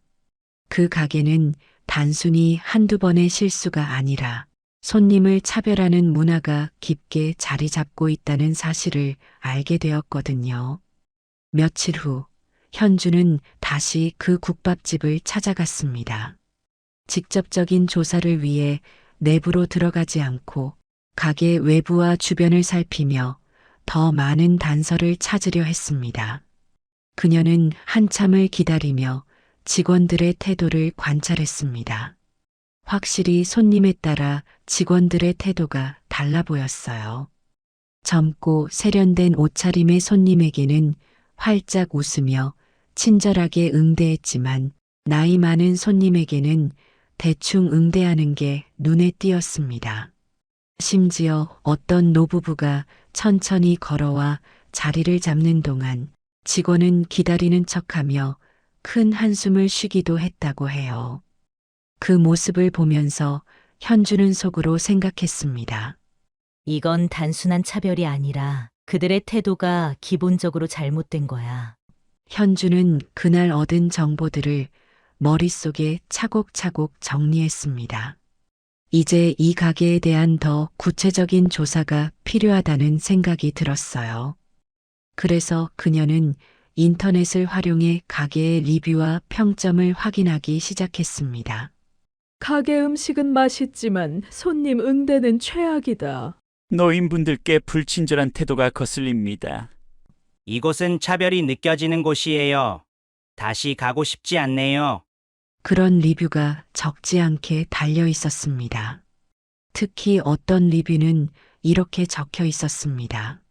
그 가게는 단순히 한두 번의 실수가 아니라 손님을 차별하는 문화가 깊게 자리 잡고 있다는 사실을 알게 되었거든요. 며칠 후 현주는 다시 그 국밥집을 찾아갔습니다. 직접적인 조사를 위해 내부로 들어가지 않고 가게 외부와 주변을 살피며 더 많은 단서를 찾으려 했습니다. 그녀는 한참을 기다리며 직원들의 태도를 관찰했습니다. 확실히 손님에 따라 직원들의 태도가 달라 보였어요. 젊고 세련된 옷차림의 손님에게는 활짝 웃으며 친절하게 응대했지만 나이 많은 손님에게는 대충 응대하는 게 눈에 띄었습니다. 심지어 어떤 노부부가 천천히 걸어와 자리를 잡는 동안 직원은 기다리는 척하며 큰 한숨을 쉬기도 했다고 해요. 그 모습을 보면서 현주는 속으로 생각했습니다. 이건 단순한 차별이 아니라 그들의 태도가 기본적으로 잘못된 거야. 현주는 그날 얻은 정보들을 머릿속에 차곡차곡 정리했습니다. 이제 이 가게에 대한 더 구체적인 조사가 필요하다는 생각이 들었어요. 그래서 그녀는 인터넷을 활용해 가게의 리뷰와 평점을 확인하기 시작했습니다. 가게 음식은 맛있지만 손님 응대는 최악이다. 노인분들께 불친절한 태도가 거슬립니다. 이곳은 차별이 느껴지는 곳이에요. 다시 가고 싶지 않네요. 그런 리뷰가 적지 않게 달려 있었습니다. 특히 어떤 리뷰는 이렇게 적혀 있었습니다.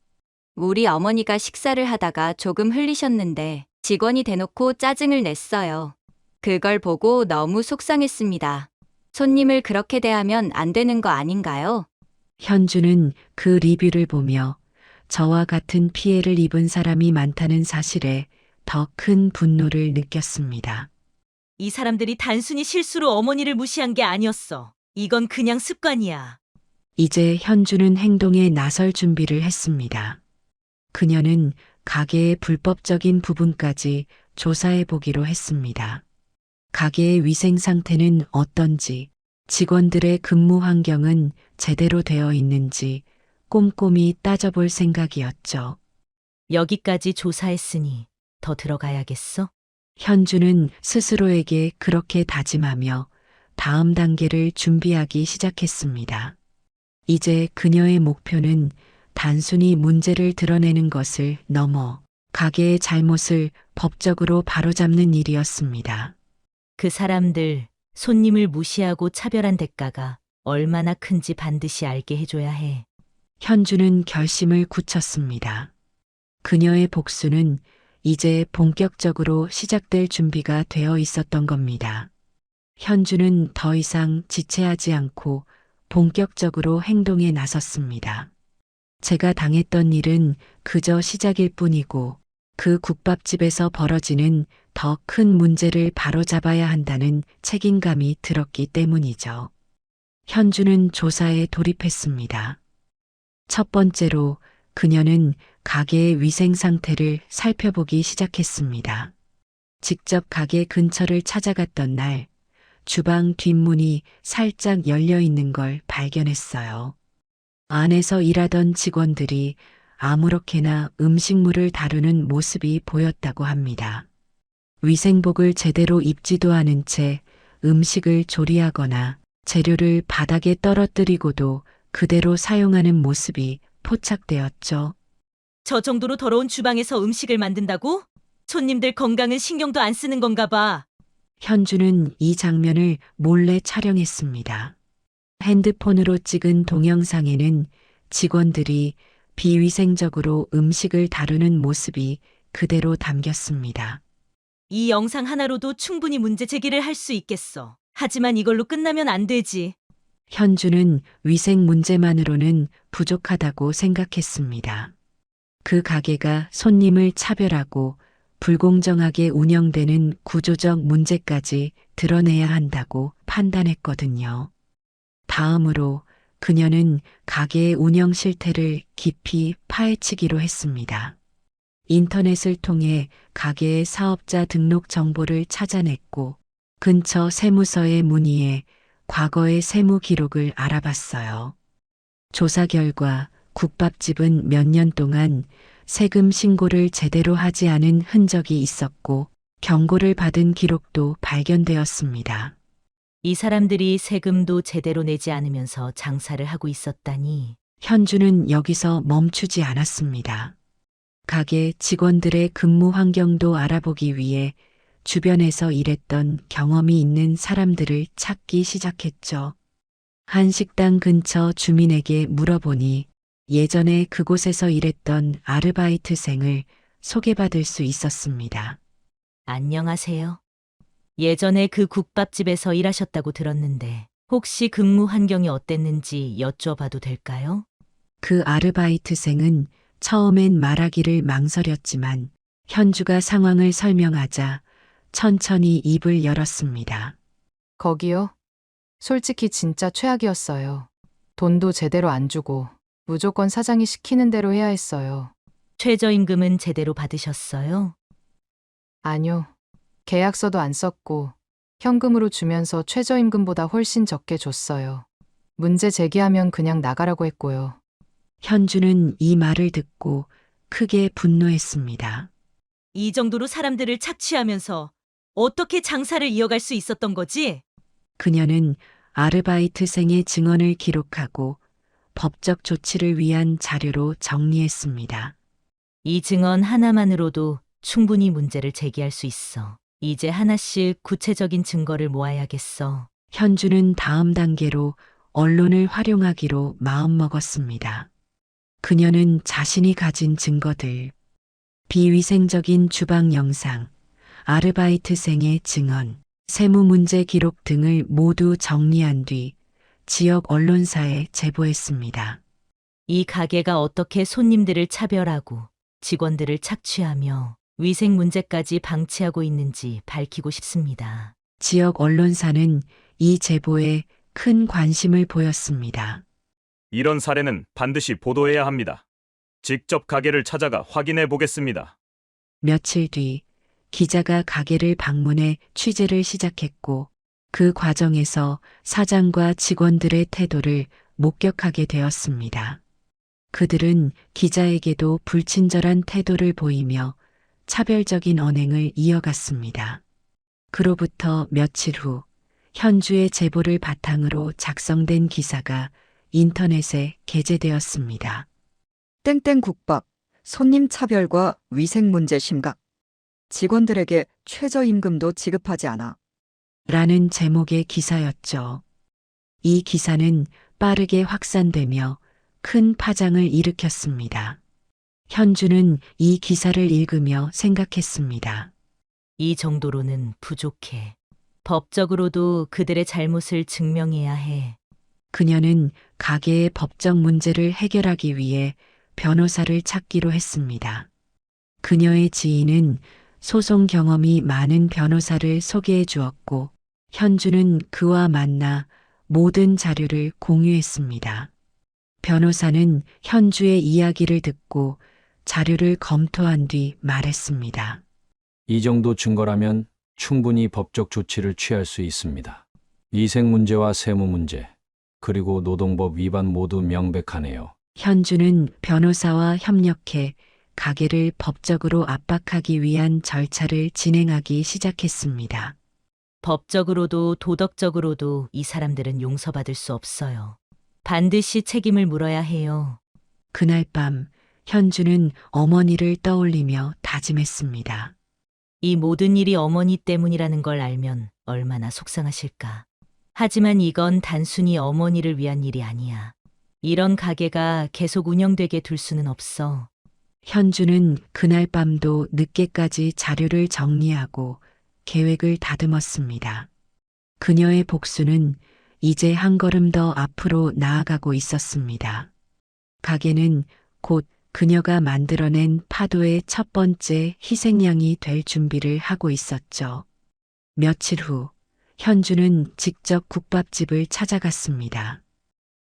우리 어머니가 식사를 하다가 조금 흘리셨는데 직원이 대놓고 짜증을 냈어요. 그걸 보고 너무 속상했습니다. 손님을 그렇게 대하면 안 되는 거 아닌가요? 현주는 그 리뷰를 보며 저와 같은 피해를 입은 사람이 많다는 사실에 더 큰 분노를 느꼈습니다. 이 사람들이 단순히 실수로 어머니를 무시한 게 아니었어. 이건 그냥 습관이야. 이제 현주는 행동에 나설 준비를 했습니다. 그녀는 가게의 불법적인 부분까지 조사해 보기로 했습니다. 가게의 위생 상태는 어떤지, 직원들의 근무 환경은 제대로 되어 있는지 꼼꼼히 따져볼 생각이었죠. 여기까지 조사했으니 더 들어가야겠어? 현주는 스스로에게 그렇게 다짐하며 다음 단계를 준비하기 시작했습니다. 이제 그녀의 목표는 단순히 문제를 드러내는 것을 넘어 가게의 잘못을 법적으로 바로잡는 일이었습니다. 그 사람들, 손님을 무시하고 차별한 대가가 얼마나 큰지 반드시 알게 해줘야 해. 현주는 결심을 굳혔습니다. 그녀의 복수는 이제 본격적으로 시작될 준비가 되어 있었던 겁니다. 현주는 더 이상 지체하지 않고 본격적으로 행동에 나섰습니다. 제가 당했던 일은 그저 시작일 뿐이고 그 국밥집에서 벌어지는 더 큰 문제를 바로잡아야 한다는 책임감이 들었기 때문이죠. 현주는 조사에 돌입했습니다. 첫 번째로 그녀는 가게의 위생 상태를 살펴보기 시작했습니다. 직접 가게 근처를 찾아갔던 날, 주방 뒷문이 살짝 열려 있는 걸 발견했어요. 안에서 일하던 직원들이 아무렇게나 음식물을 다루는 모습이 보였다고 합니다. 위생복을 제대로 입지도 않은 채 음식을 조리하거나 재료를 바닥에 떨어뜨리고도 그대로 사용하는 모습이 포착되었죠. 저 정도로 더러운 주방에서 음식을 만든다고? 손님들 건강은 신경도 안 쓰는 건가 봐. 현주는 이 장면을 몰래 촬영했습니다. 핸드폰으로 찍은 동영상에는 직원들이 비위생적으로 음식을 다루는 모습이 그대로 담겼습니다. 이 영상 하나로도 충분히 문제 제기를 할 수 있겠어. 하지만 이걸로 끝나면 안 되지. 현주는 위생 문제만으로는 부족하다고 생각했습니다. 그 가게가 손님을 차별하고 불공정하게 운영되는 구조적 문제까지 드러내야 한다고 판단했거든요. 다음으로 그녀는 가게의 운영 실태를 깊이 파헤치기로 했습니다. 인터넷을 통해 가게의 사업자 등록 정보를 찾아냈고 근처 세무서에 문의해 과거의 세무 기록을 알아봤어요. 조사 결과 국밥집은 몇 년 동안 세금 신고를 제대로 하지 않은 흔적이 있었고 경고를 받은 기록도 발견되었습니다. 이 사람들이 세금도 제대로 내지 않으면서 장사를 하고 있었다니. 현주는 여기서 멈추지 않았습니다. 가게 직원들의 근무 환경도 알아보기 위해 주변에서 일했던 경험이 있는 사람들을 찾기 시작했죠. 한 식당 근처 주민에게 물어보니 예전에 그곳에서 일했던 아르바이트생을 소개받을 수 있었습니다. 안녕하세요. 예전에 그 국밥집에서 일하셨다고 들었는데 혹시 근무 환경이 어땠는지 여쭤봐도 될까요? 그 아르바이트생은 처음엔 말하기를 망설였지만 현주가 상황을 설명하자 천천히 입을 열었습니다. 거기요? 솔직히 진짜 최악이었어요. 돈도 제대로 안 주고 무조건 사장이 시키는 대로 해야 했어요. 최저임금은 제대로 받으셨어요? 아니요. 계약서도 안 썼고 현금으로 주면서 최저임금보다 훨씬 적게 줬어요. 문제 제기하면 그냥 나가라고 했고요. 현주는 이 말을 듣고 크게 분노했습니다. 이 정도로 사람들을 착취하면서 어떻게 장사를 이어갈 수 있었던 거지? 그녀는 아르바이트생의 증언을 기록하고 법적 조치를 위한 자료로 정리했습니다. 이 증언 하나만으로도 충분히 문제를 제기할 수 있어. 이제 하나씩 구체적인 증거를 모아야겠어. 현주는 다음 단계로 언론을 활용하기로 마음먹었습니다. 그녀는 자신이 가진 증거들, 비위생적인 주방 영상, 아르바이트생의 증언, 세무 문제 기록 등을 모두 정리한 뒤 지역 언론사에 제보했습니다. 이 가게가 어떻게 손님들을 차별하고 직원들을 착취하며 위생 문제까지 방치하고 있는지 밝히고 싶습니다. 지역 언론사는 이 제보에 큰 관심을 보였습니다. 이런 사례는 반드시 보도해야 합니다. 직접 가게를 찾아가 확인해 보겠습니다. 며칠 뒤 기자가 가게를 방문해 취재를 시작했고 그 과정에서 사장과 직원들의 태도를 목격하게 되었습니다. 그들은 기자에게도 불친절한 태도를 보이며 차별적인 언행을 이어갔습니다. 그로부터 며칠 후 현주의 제보를 바탕으로 작성된 기사가 인터넷에 게재되었습니다. 땡땡국밥, 손님 차별과 위생 문제 심각. 직원들에게 최저임금도 지급하지 않아. 라는 제목의 기사였죠. 이 기사는 빠르게 확산되며 큰 파장을 일으켰습니다. 현주는 이 기사를 읽으며 생각했습니다. 이 정도로는 부족해. 법적으로도 그들의 잘못을 증명해야 해. 그녀는 가게의 법적 문제를 해결하기 위해 변호사를 찾기로 했습니다. 그녀의 지인은 소송 경험이 많은 변호사를 소개해 주었고 현주는 그와 만나 모든 자료를 공유했습니다. 변호사는 현주의 이야기를 듣고 자료를 검토한 뒤 말했습니다. 이 정도 증거라면 충분히 법적 조치를 취할 수 있습니다. 위생 문제와 세무 문제, 그리고 노동법 위반 모두 명백하네요. 현주는 변호사와 협력해 가게를 법적으로 압박하기 위한 절차를 진행하기 시작했습니다. 법적으로도 도덕적으로도 이 사람들은 용서받을 수 없어요. 반드시 책임을 물어야 해요. 그날 밤 현주는 어머니를 떠올리며 다짐했습니다. 이 모든 일이 어머니 때문이라는 걸 알면 얼마나 속상하실까. 하지만 이건 단순히 어머니를 위한 일이 아니야. 이런 가게가 계속 운영되게 둘 수는 없어. 현주는 그날 밤도 늦게까지 자료를 정리하고 계획을 다듬었습니다. 그녀의 복수는 이제 한 걸음 더 앞으로 나아가고 있었습니다. 가게는 곧 그녀가 만들어낸 파도의 첫 번째 희생양이 될 준비를 하고 있었죠. 며칠 후 현주는 직접 국밥집을 찾아갔습니다.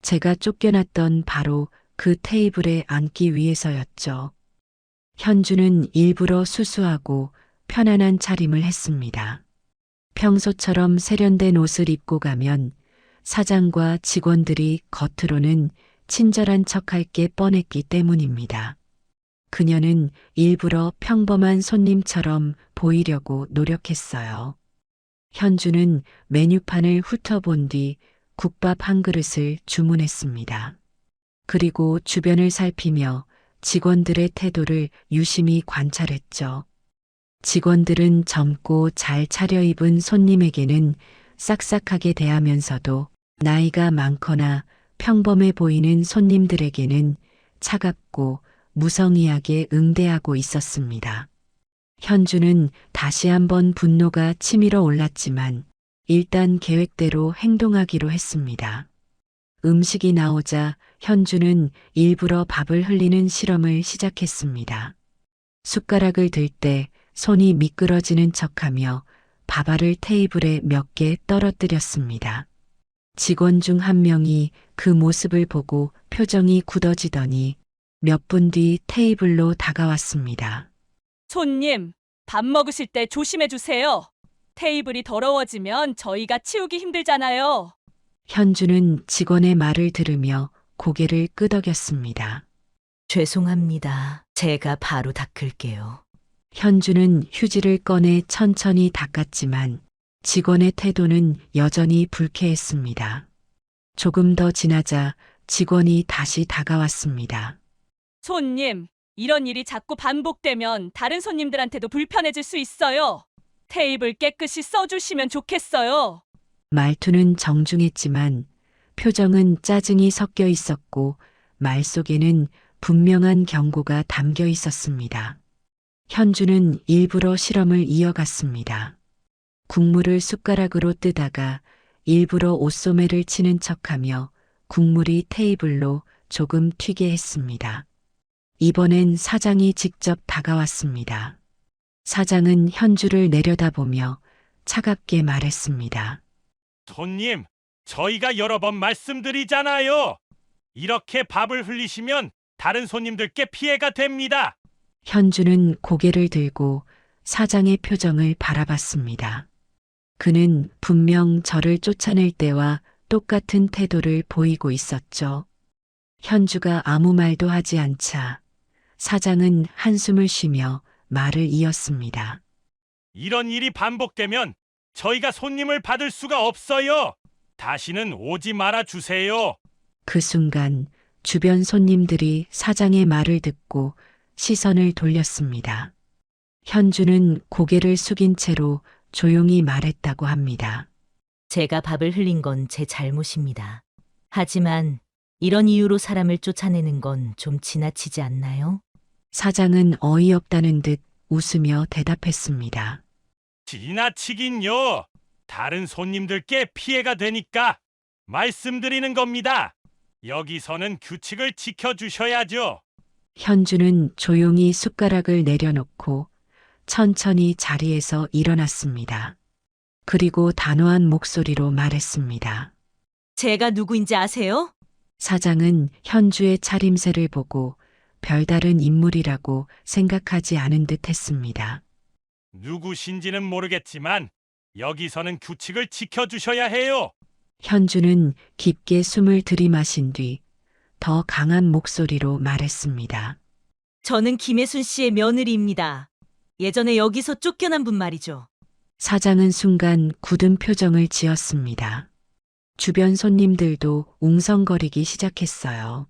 제가 쫓겨났던 바로 그 테이블에 앉기 위해서였죠. 현주는 일부러 수수하고 편안한 차림을 했습니다. 평소처럼 세련된 옷을 입고 가면 사장과 직원들이 겉으로는 친절한 척할 게 뻔했기 때문입니다. 그녀는 일부러 평범한 손님처럼 보이려고 노력했어요. 현주는 메뉴판을 훑어본 뒤 국밥 한 그릇을 주문했습니다. 그리고 주변을 살피며 직원들의 태도를 유심히 관찰했죠. 직원들은 젊고 잘 차려입은 손님에게는 싹싹하게 대하면서도 나이가 많거나 평범해 보이는 손님들에게는 차갑고 무성의하게 응대하고 있었습니다. 현주는 다시 한번 분노가 치밀어 올랐지만 일단 계획대로 행동하기로 했습니다. 음식이 나오자 현주는 일부러 밥을 흘리는 실험을 시작했습니다. 숟가락을 들 때 손이 미끄러지는 척하며 밥알을 테이블에 몇 개 떨어뜨렸습니다. 직원 중 한 명이 그 모습을 보고 표정이 굳어지더니 몇 분 뒤 테이블로 다가왔습니다. 손님, 밥 먹으실 때 조심해 주세요. 테이블이 더러워지면 저희가 치우기 힘들잖아요. 현주는 직원의 말을 들으며 고개를 끄덕였습니다. 죄송합니다. 제가 바로 닦을게요. 현주는 휴지를 꺼내 천천히 닦았지만 직원의 태도는 여전히 불쾌했습니다. 조금 더 지나자 직원이 다시 다가왔습니다. 손님, 이런 일이 자꾸 반복되면 다른 손님들한테도 불편해질 수 있어요. 테이블 깨끗이 써주시면 좋겠어요. 말투는 정중했지만 표정은 짜증이 섞여 있었고 말 속에는 분명한 경고가 담겨 있었습니다. 현주는 일부러 실험을 이어갔습니다. 국물을 숟가락으로 뜨다가 일부러 옷소매를 치는 척하며 국물이 테이블로 조금 튀게 했습니다. 이번엔 사장이 직접 다가왔습니다. 사장은 현주를 내려다보며 차갑게 말했습니다. 손님, 저희가 여러 번 말씀드리잖아요. 이렇게 밥을 흘리시면 다른 손님들께 피해가 됩니다. 현주는 고개를 들고 사장의 표정을 바라봤습니다. 그는 분명 저를 쫓아낼 때와 똑같은 태도를 보이고 있었죠. 현주가 아무 말도 하지 않자 사장은 한숨을 쉬며 말을 이었습니다. 이런 일이 반복되면 저희가 손님을 받을 수가 없어요. 다시는 오지 말아 주세요. 그 순간 주변 손님들이 사장의 말을 듣고 시선을 돌렸습니다. 현주는 고개를 숙인 채로 조용히 말했다고 합니다. 제가 밥을 흘린 건 제 잘못입니다. 하지만 이런 이유로 사람을 쫓아내는 건 좀 지나치지 않나요? 사장은 어이없다는 듯 웃으며 대답했습니다. 지나치긴요. 다른 손님들께 피해가 되니까 말씀드리는 겁니다. 여기서는 규칙을 지켜주셔야죠. 현주는 조용히 숟가락을 내려놓고 천천히 자리에서 일어났습니다. 그리고 단호한 목소리로 말했습니다. 제가 누구인지 아세요? 사장은 현주의 차림새를 보고 별다른 인물이라고 생각하지 않은 듯 했습니다. 누구신지는 모르겠지만 여기서는 규칙을 지켜주셔야 해요. 현주는 깊게 숨을 들이마신 뒤 더 강한 목소리로 말했습니다. 저는 김혜순 씨의 며느리입니다. 예전에 여기서 쫓겨난 분 말이죠. 사장은 순간 굳은 표정을 지었습니다. 주변 손님들도 웅성거리기 시작했어요.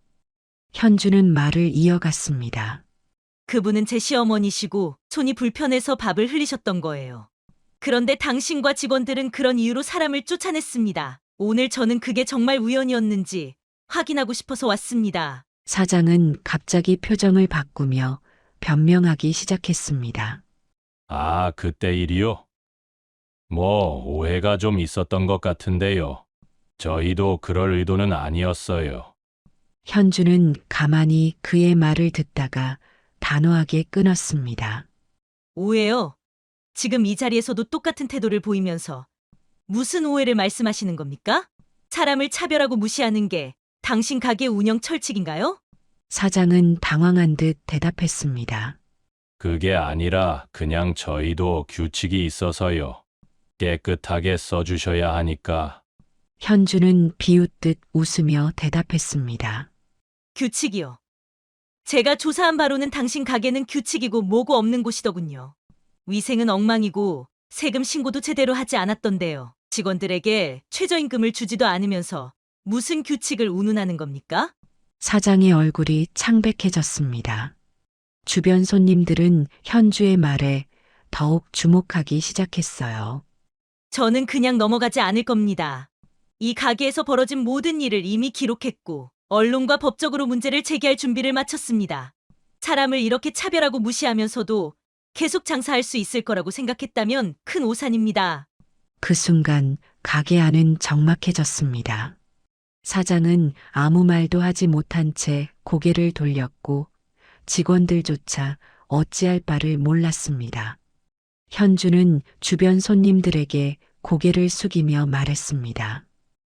현주는 말을 이어갔습니다. 그분은 제 시어머니시고 손이 불편해서 밥을 흘리셨던 거예요. 그런데 당신과 직원들은 그런 이유로 사람을 쫓아냈습니다. 오늘 저는 그게 정말 우연이었는지 확인하고 싶어서 왔습니다. 사장은 갑자기 표정을 바꾸며 변명하기 시작했습니다. 아, 그때 일이요? 뭐, 오해가 좀 있었던 것 같은데요. 저희도 그럴 의도는 아니었어요. 현주는 가만히 그의 말을 듣다가 단호하게 끊었습니다. 오해요? 지금 이 자리에서도 똑같은 태도를 보이면서 무슨 오해를 말씀하시는 겁니까? 사람을 차별하고 무시하는 게 당신 가게 운영 철칙인가요? 사장은 당황한 듯 대답했습니다. 그게 아니라 그냥 저희도 규칙이 있어서요. 깨끗하게 써주셔야 하니까. 현주는 비웃듯 웃으며 대답했습니다. 규칙이요. 제가 조사한 바로는 당신 가게는 규칙이고 뭐고 없는 곳이더군요. 위생은 엉망이고 세금 신고도 제대로 하지 않았던데요. 직원들에게 최저임금을 주지도 않으면서 무슨 규칙을 운운하는 겁니까? 사장의 얼굴이 창백해졌습니다. 주변 손님들은 현주의 말에 더욱 주목하기 시작했어요. 저는 그냥 넘어가지 않을 겁니다. 이 가게에서 벌어진 모든 일을 이미 기록했고 언론과 법적으로 문제를 제기할 준비를 마쳤습니다. 사람을 이렇게 차별하고 무시하면서도 계속 장사할 수 있을 거라고 생각했다면 큰 오산입니다. 그 순간 가게 안은 적막해졌습니다. 사장은 아무 말도 하지 못한 채 고개를 돌렸고 직원들조차 어찌할 바를 몰랐습니다. 현주는 주변 손님들에게 고개를 숙이며 말했습니다.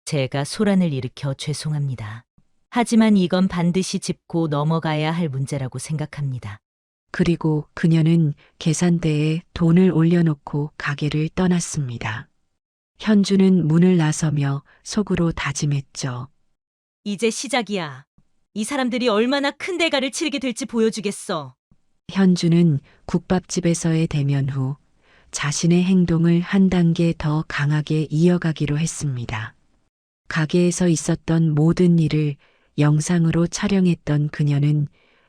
제가 소란을 일으켜 죄송합니다. 하지만 이건 반드시 짚고 넘어가야 할 문제라고 생각합니다. 그리고 그녀는 계산대에 돈을 올려놓고 가게를 떠났습니다. 현주는 문을 나서며 속으로 다짐했죠. 이제 시작이야. 이 사람들이 얼마나 큰 대가를 치르게 될지 보여주겠어. 현주는 국밥집에서의 대면 후 자신의 행동을 한 단계 더 강하게 이어가기로 했습니다. 가게에서 있었던 모든 일을 영상으로 촬영했던 그녀는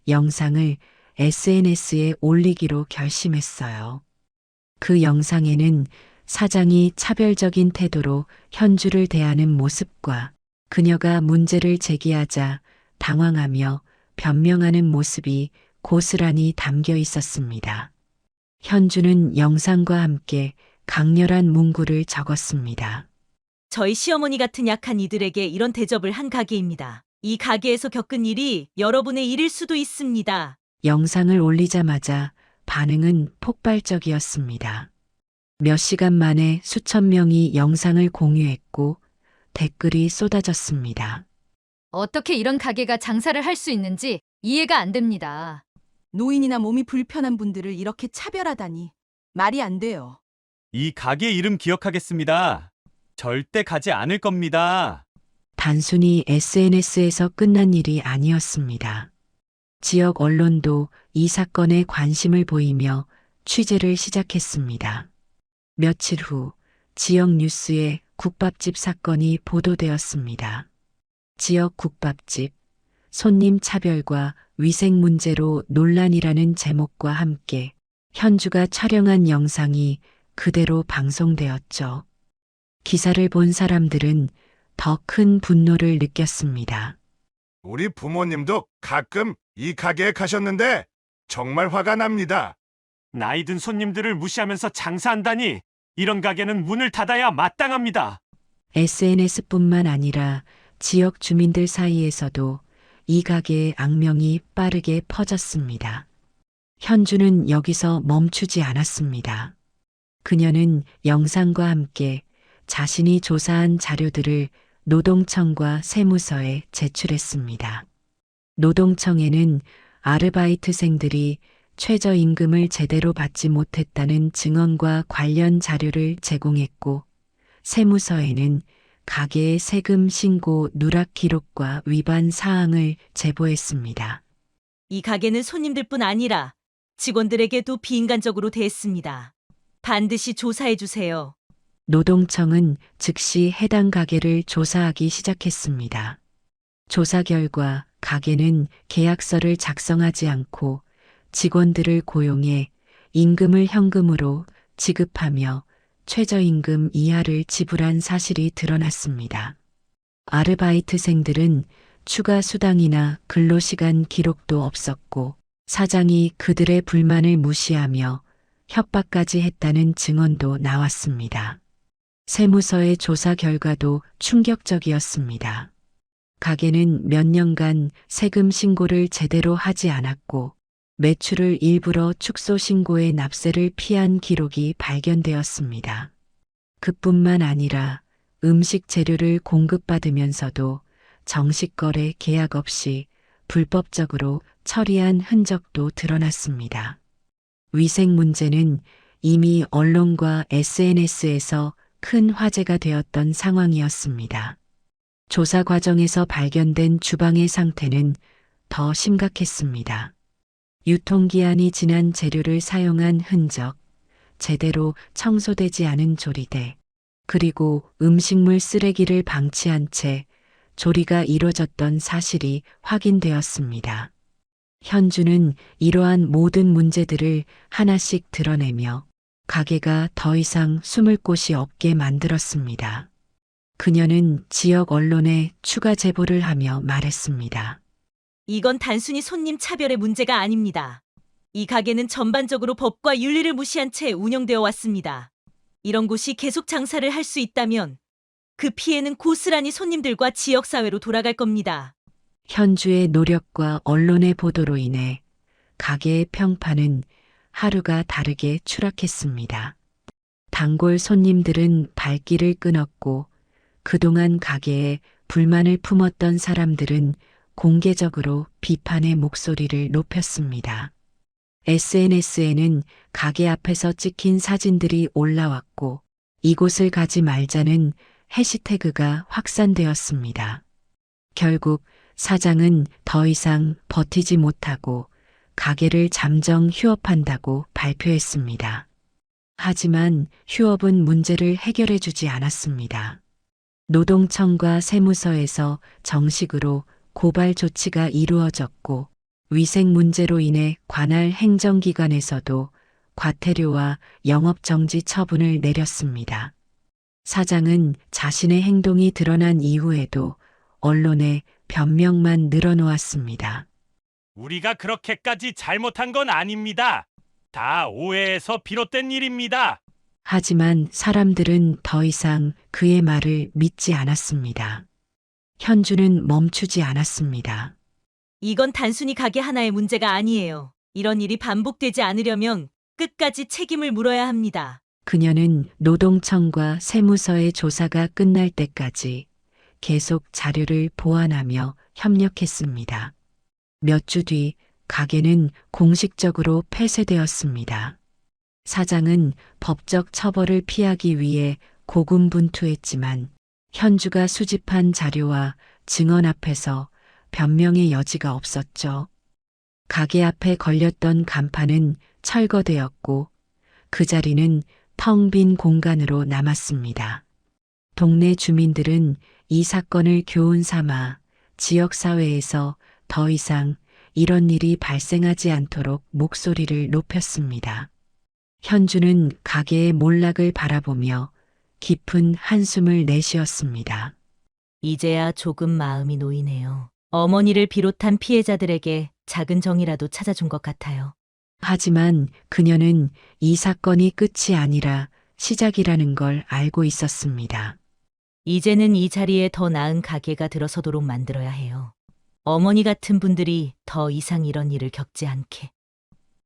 영상을 SNS에 올리기로 결심했어요. 그 영상에는 사장이 차별적인 태도로 현주를 대하는 모습과 그녀가 문제를 제기하자 당황하며 변명하는 모습이 고스란히 담겨 있었습니다. 현주는 영상과 함께 강렬한 문구를 적었습니다. 저희 시어머니 같은 약한 이들에게 이런 대접을 한 가게입니다. 이 가게에서 겪은 일이 여러분의 일일 수도 있습니다. 영상을 올리자마자 반응은 폭발적이었습니다. 몇 시간 만에 수천 명이 영상을 공유했고 댓글이 쏟아졌습니다. 어떻게 이런 가게가 장사를 할 수 있는지 이해가 안 됩니다. 노인이나 몸이 불편한 분들을 이렇게 차별하다니 말이 안 돼요. 이 가게 이름 기억하겠습니다. 절대 가지 않을 겁니다. 단순히 SNS에서 끝난 일이 아니었습니다. 지역 언론도 이 사건에 관심을 보이며 취재를 시작했습니다. 며칠 후 지역 뉴스에 국밥집 사건이 보도되었습니다. 지역 국밥집, 손님 차별과 위생 문제로 논란이라는 제목과 함께 현주가 촬영한 영상이 그대로 방송되었죠. 기사를 본 사람들은 더 큰 분노를 느꼈습니다. 우리 부모님도 가끔 이 가게에 가셨는데 정말 화가 납니다. 나이 든 손님들을 무시하면서 장사한다니 이런 가게는 문을 닫아야 마땅합니다. SNS뿐만 아니라 지역 주민들 사이에서도 이 가게의 악명이 빠르게 퍼졌습니다. 현주는 여기서 멈추지 않았습니다. 그녀는 영상과 함께 자신이 조사한 자료들을 노동청과 세무서에 제출했습니다. 노동청에는 아르바이트생들이 최저임금을 제대로 받지 못했다는 증언과 관련 자료를 제공했고, 세무서에는 가게의 세금 신고 누락 기록과 위반 사항을 제보했습니다. 이 가게는 손님들뿐 아니라 직원들에게도 비인간적으로 대했습니다. 반드시 조사해 주세요. 노동청은 즉시 해당 가게를 조사하기 시작했습니다. 조사 결과 가게는 계약서를 작성하지 않고 직원들을 고용해 임금을 현금으로 지급하며 최저임금 이하를 지불한 사실이 드러났습니다. 아르바이트생들은 추가 수당이나 근로시간 기록도 없었고 사장이 그들의 불만을 무시하며 협박까지 했다는 증언도 나왔습니다. 세무서의 조사 결과도 충격적이었습니다. 가게는 몇 년간 세금 신고를 제대로 하지 않았고 매출을 일부러 축소 신고해 납세를 피한 기록이 발견되었습니다. 그뿐만 아니라 음식 재료를 공급받으면서도 정식 거래 계약 없이 불법적으로 처리한 흔적도 드러났습니다. 위생 문제는 이미 언론과 SNS에서 큰 화제가 되었던 상황이었습니다. 조사 과정에서 발견된 주방의 상태는 더 심각했습니다. 유통기한이 지난 재료를 사용한 흔적, 제대로 청소되지 않은 조리대, 그리고 음식물 쓰레기를 방치한 채 조리가 이루어졌던 사실이 확인되었습니다. 현주는 이러한 모든 문제들을 하나씩 드러내며 가게가 더 이상 숨을 곳이 없게 만들었습니다. 그녀는 지역 언론에 추가 제보를 하며 말했습니다. 이건 단순히 손님 차별의 문제가 아닙니다. 이 가게는 전반적으로 법과 윤리를 무시한 채 운영되어 왔습니다. 이런 곳이 계속 장사를 할 수 있다면 그 피해는 고스란히 손님들과 지역사회로 돌아갈 겁니다. 현주의 노력과 언론의 보도로 인해 가게의 평판은 하루가 다르게 추락했습니다. 단골 손님들은 발길을 끊었고 그동안 가게에 불만을 품었던 사람들은 공개적으로 비판의 목소리를 높였습니다. SNS에는 가게 앞에서 찍힌 사진들이 올라왔고 이곳을 가지 말자는 해시태그가 확산되었습니다. 결국 사장은 더 이상 버티지 못하고 가게를 잠정 휴업한다고 발표했습니다. 하지만 휴업은 문제를 해결해 주지 않았습니다. 노동청과 세무서에서 정식으로 고발 조치가 이루어졌고 위생 문제로 인해 관할 행정기관에서도 과태료와 영업정지 처분을 내렸습니다. 사장은 자신의 행동이 드러난 이후에도 언론에 변명만 늘어놓았습니다. 우리가 그렇게까지 잘못한 건 아닙니다. 다 오해에서 비롯된 일입니다. 하지만 사람들은 더 이상 그의 말을 믿지 않았습니다. 현주는 멈추지 않았습니다. 이건 단순히 가게 하나의 문제가 아니에요. 이런 일이 반복되지 않으려면 끝까지 책임을 물어야 합니다. 그녀는 노동청과 세무서의 조사가 끝날 때까지 계속 자료를 보완하며 협력했습니다. 몇 주 뒤 가게는 공식적으로 폐쇄되었습니다. 사장은 법적 처벌을 피하기 위해 고군분투했지만 현주가 수집한 자료와 증언 앞에서 변명의 여지가 없었죠. 가게 앞에 걸렸던 간판은 철거되었고 그 자리는 텅 빈 공간으로 남았습니다. 동네 주민들은 이 사건을 교훈 삼아 지역사회에서 더 이상 이런 일이 발생하지 않도록 목소리를 높였습니다. 현주는 가게의 몰락을 바라보며 깊은 한숨을 내쉬었습니다. 이제야 조금 마음이 놓이네요. 어머니를 비롯한 피해자들에게 작은 정이라도 찾아준 것 같아요. 하지만 그녀는 이 사건이 끝이 아니라 시작이라는 걸 알고 있었습니다. 이제는 이 자리에 더 나은 가게가 들어서도록 만들어야 해요. 어머니 같은 분들이 더 이상 이런 일을 겪지 않게.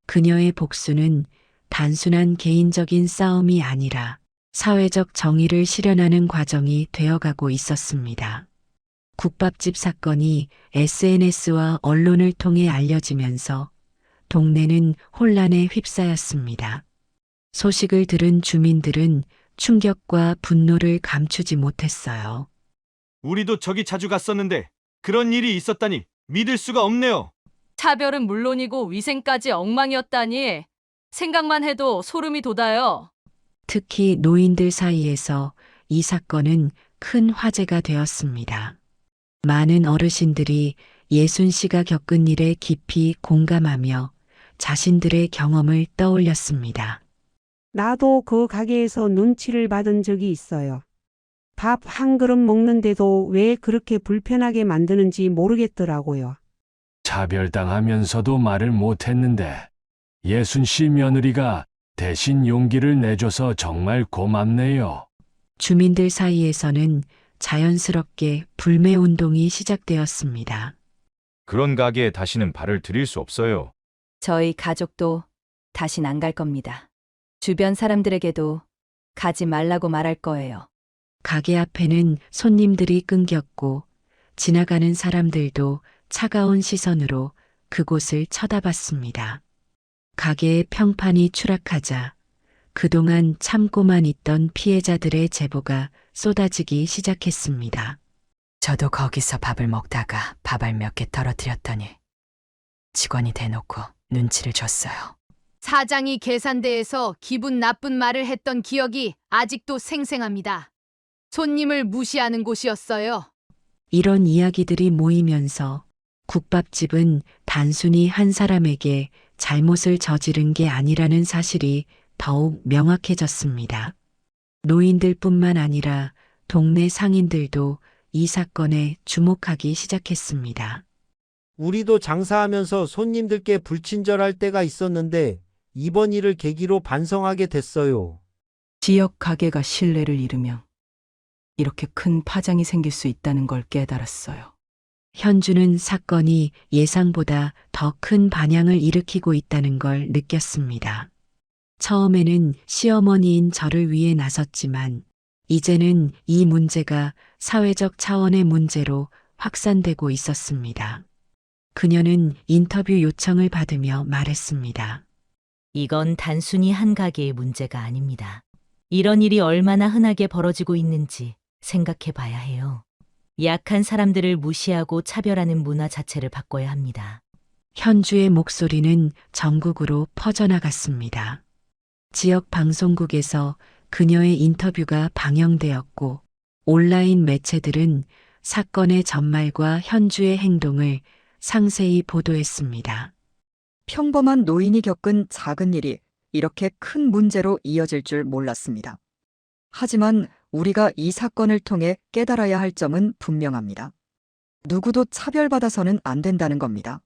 그녀의 복수는 단순한 개인적인 싸움이 아니라 사회적 정의를 실현하는 과정이 되어가고 있었습니다. 국밥집 사건이 SNS와 언론을 통해 알려지면서 동네는 혼란에 휩싸였습니다. 소식을 들은 주민들은 충격과 분노를 감추지 못했어요. 우리도 저기 자주 갔었는데 그런 일이 있었다니 믿을 수가 없네요. 차별은 물론이고 위생까지 엉망이었다니 생각만 해도 소름이 돋아요. 특히 노인들 사이에서 이 사건은 큰 화제가 되었습니다. 많은 어르신들이 예순 씨가 겪은 일에 깊이 공감하며 자신들의 경험을 떠올렸습니다. 나도 그 가게에서 눈치를 받은 적이 있어요. 밥 한 그릇 먹는데도 왜 그렇게 불편하게 만드는지 모르겠더라고요. 차별당하면서도 말을 못했는데 예순 씨 며느리가 대신 용기를 내줘서 정말 고맙네요. 주민들 사이에서는 자연스럽게 불매 운동이 시작되었습니다. 그런 가게에 다시는 발을 들일 수 없어요. 저희 가족도 다신 안 갈 겁니다. 주변 사람들에게도 가지 말라고 말할 거예요. 가게 앞에는 손님들이 끊겼고 지나가는 사람들도 차가운 시선으로 그곳을 쳐다봤습니다. 가게의 평판이 추락하자 그동안 참고만 있던 피해자들의 제보가 쏟아지기 시작했습니다. 저도 거기서 밥을 먹다가 밥알 몇 개 떨어뜨렸더니 직원이 대놓고 눈치를 줬어요. 사장이 계산대에서 기분 나쁜 말을 했던 기억이 아직도 생생합니다. 손님을 무시하는 곳이었어요. 이런 이야기들이 모이면서 국밥집은 단순히 한 사람에게 잘못을 저지른 게 아니라는 사실이 더욱 명확해졌습니다. 노인들뿐만 아니라 동네 상인들도 이 사건에 주목하기 시작했습니다. 우리도 장사하면서 손님들께 불친절할 때가 있었는데 이번 일을 계기로 반성하게 됐어요. 지역 가게가 신뢰를 잃으면 이렇게 큰 파장이 생길 수 있다는 걸 깨달았어요. 현주는 사건이 예상보다 더 큰 반향을 일으키고 있다는 걸 느꼈습니다. 처음에는 시어머니인 저를 위해 나섰지만 이제는 이 문제가 사회적 차원의 문제로 확산되고 있었습니다. 그녀는 인터뷰 요청을 받으며 말했습니다. 이건 단순히 한 가게의 문제가 아닙니다. 이런 일이 얼마나 흔하게 벌어지고 있는지 생각해 봐야 해요. 약한 사람들을 무시하고 차별하는 문화 자체를 바꿔야 합니다. 현주의 목소리는 전국으로 퍼져나갔습니다. 지역 방송국에서 그녀의 인터뷰가 방영되었고 온라인 매체들은 사건의 전말과 현주의 행동을 상세히 보도했습니다. 평범한 노인이 겪은 작은 일이 이렇게 큰 문제로 이어질 줄 몰랐습니다. 하지만 우리가 이 사건을 통해 깨달아야 할 점은 분명합니다. 누구도 차별받아서는 안 된다는 겁니다.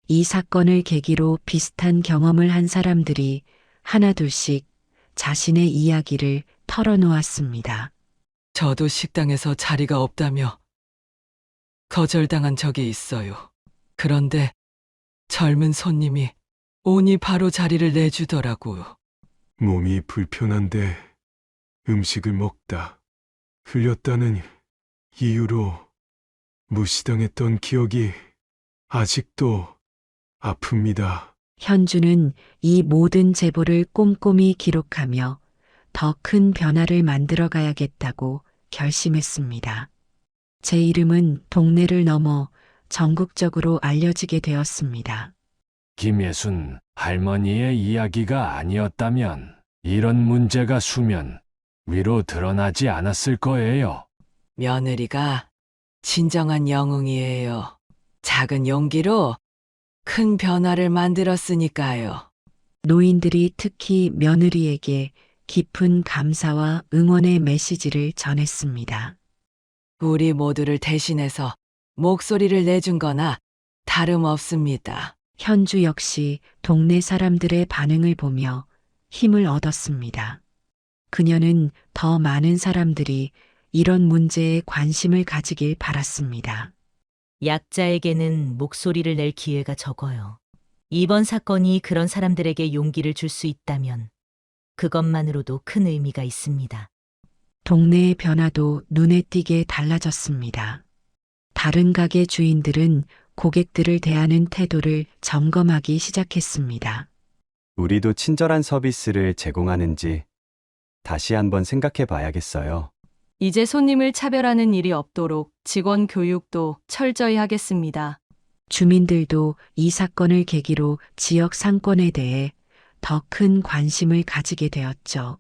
이 사건을 계기로 비슷한 경험을 한 사람들이 하나둘씩 자신의 이야기를 털어놓았습니다. 저도 식당에서 자리가 없다며 거절당한 적이 있어요. 그런데 젊은 손님이 오니 바로 자리를 내주더라고요. 몸이 불편한데 음식을 먹다 흘렸다는 이유로 무시당했던 기억이 아직도 아픕니다. 현주는 이 모든 제보를 꼼꼼히 기록하며 더 큰 변화를 만들어 가야겠다고 결심했습니다. 제 이름은 동네를 넘어 전국적으로 알려지게 되었습니다. 김예순 할머니의 이야기가 아니었다면 이런 문제가 수면 위로 드러나지 않았을 거예요. 며느리가 진정한 영웅이에요. 작은 용기로 큰 변화를 만들었으니까요. 노인들이 특히 며느리에게 깊은 감사와 응원의 메시지를 전했습니다. 우리 모두를 대신해서 목소리를 내준 거나 다름없습니다. 현주 역시 동네 사람들의 반응을 보며 힘을 얻었습니다. 그녀는 더 많은 사람들이 이런 문제에 관심을 가지길 바랐습니다. 약자에게는 목소리를 낼 기회가 적어요. 이번 사건이 그런 사람들에게 용기를 줄 수 있다면 그것만으로도 큰 의미가 있습니다. 동네의 변화도 눈에 띄게 달라졌습니다. 다른 가게 주인들은 고객들을 대하는 태도를 점검하기 시작했습니다. 우리도 친절한 서비스를 제공하는지 다시 한번 생각해 봐야겠어요. 이제 손님을 차별하는 일이 없도록 직원 교육도 철저히 하겠습니다. 주민들도 이 사건을 계기로 지역 상권에 대해 더 큰 관심을 가지게 되었죠.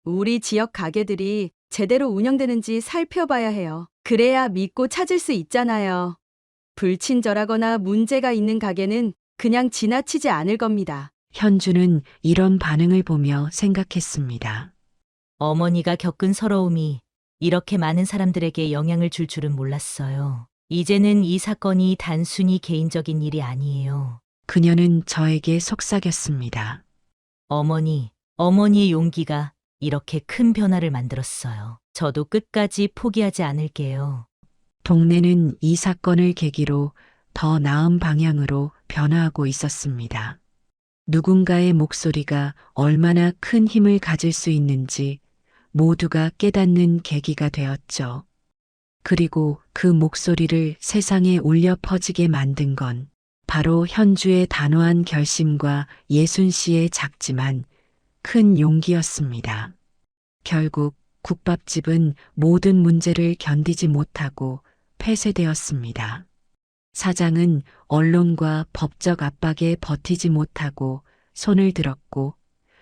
우리 지역 가게들이 제대로 운영되는지 살펴봐야 해요. 그래야 믿고 찾을 수 있잖아요. 불친절하거나 문제가 있는 가게는 그냥 지나치지 않을 겁니다. 현주는 이런 반응을 보며 생각했습니다. 어머니가 겪은 서러움이 이렇게 많은 사람들에게 영향을 줄 줄은 몰랐어요. 이제는 이 사건이 단순히 개인적인 일이 아니에요. 그녀는 저에게 속삭였습니다. 어머니의 용기가 이렇게 큰 변화를 만들었어요. 저도 끝까지 포기하지 않을게요. 동네는 이 사건을 계기로 더 나은 방향으로 변화하고 있었습니다. 누군가의 목소리가 얼마나 큰 힘을 가질 수 있는지 모두가 깨닫는 계기가 되었죠. 그리고 그 목소리를 세상에 울려 퍼지게 만든 건 바로 현주의 단호한 결심과 예순 씨의 작지만 큰 용기였습니다. 결국 국밥집은 모든 문제를 견디지 못하고 폐쇄되었습니다. 사장은 언론과 법적 압박에 버티지 못하고 손을 들었고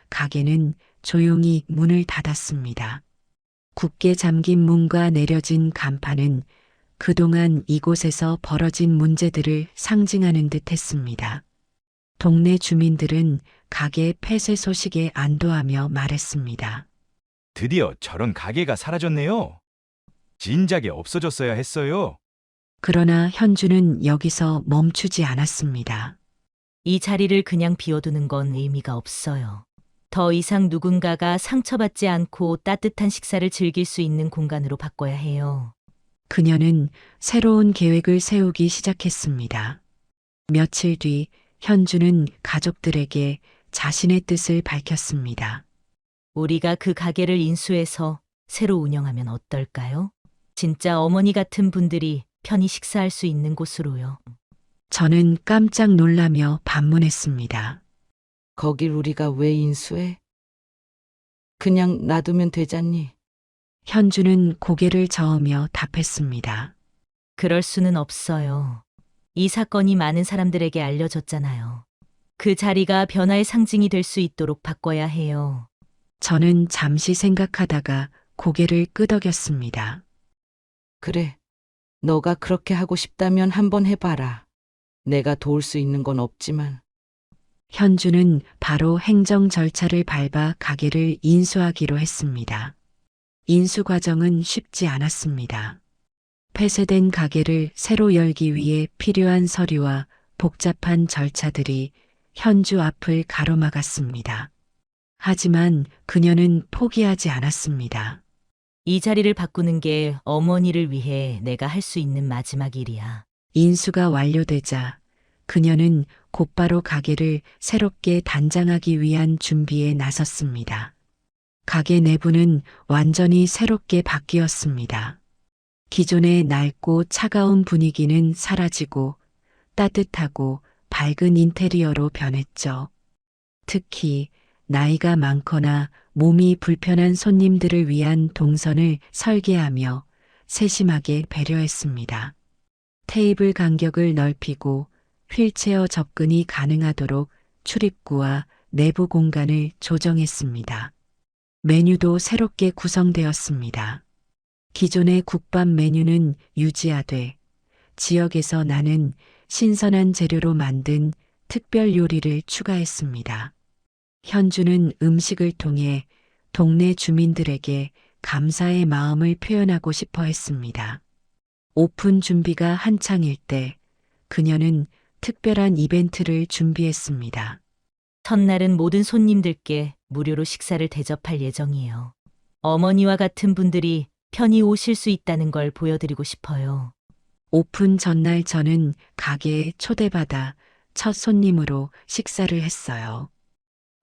가게는 조용히 문을 닫았습니다. 굳게 잠긴 문과 내려진 간판은 그동안 이곳에서 벌어진 문제들을 상징하는 듯 했습니다. 동네 주민들은 가게 폐쇄 소식에 안도하며 말했습니다. 드디어 저런 가게가 사라졌네요. 진작에 없어졌어야 했어요. 그러나 현주는 여기서 멈추지 않았습니다. 이 자리를 그냥 비워두는 건 의미가 없어요. 더 이상 누군가가 상처받지 않고 따뜻한 식사를 즐길 수 있는 공간으로 바꿔야 해요. 그녀는 새로운 계획을 세우기 시작했습니다. 며칠 뒤 현주는 가족들에게 자신의 뜻을 밝혔습니다. 우리가 그 가게를 인수해서 새로 운영하면 어떨까요? 진짜 어머니 같은 분들이 편히 식사할 수 있는 곳으로요. 저는 깜짝 놀라며 반문했습니다. 거길 우리가 왜 인수해? 그냥 놔두면 되잖니. 현주는 고개를 저으며 답했습니다. 그럴 수는 없어요. 이 사건이 많은 사람들에게 알려졌잖아요. 그 자리가 변화의 상징이 될 수 있도록 바꿔야 해요. 저는 잠시 생각하다가 고개를 끄덕였습니다. 그래. 너가 그렇게 하고 싶다면 한번 해봐라. 내가 도울 수 있는 건 없지만. 현주는 바로 행정 절차를 밟아 가게를 인수하기로 했습니다. 인수 과정은 쉽지 않았습니다. 폐쇄된 가게를 새로 열기 위해 필요한 서류와 복잡한 절차들이 현주 앞을 가로막았습니다. 하지만 그녀는 포기하지 않았습니다. 이 자리를 바꾸는 게 어머니를 위해 내가 할 수 있는 마지막 일이야. 인수가 완료되자 그녀는 곧바로 가게를 새롭게 단장하기 위한 준비에 나섰습니다. 가게 내부는 완전히 새롭게 바뀌었습니다. 기존의 낡고 차가운 분위기는 사라지고 따뜻하고 밝은 인테리어로 변했죠. 특히 나이가 많거나 몸이 불편한 손님들을 위한 동선을 설계하며 세심하게 배려했습니다. 테이블 간격을 넓히고 휠체어 접근이 가능하도록 출입구와 내부 공간을 조정했습니다. 메뉴도 새롭게 구성되었습니다. 기존의 국밥 메뉴는 유지하되 지역에서 나는 신선한 재료로 만든 특별 요리를 추가했습니다. 현주는 음식을 통해 동네 주민들에게 감사의 마음을 표현하고 싶어 했습니다. 오픈 준비가 한창일 때 그녀는 특별한 이벤트를 준비했습니다. 첫날은 모든 손님들께 무료로 식사를 대접할 예정이에요. 어머니와 같은 분들이 편히 오실 수 있다는 걸 보여드리고 싶어요. 오픈 전날 저는 가게에 초대받아 첫 손님으로 식사를 했어요.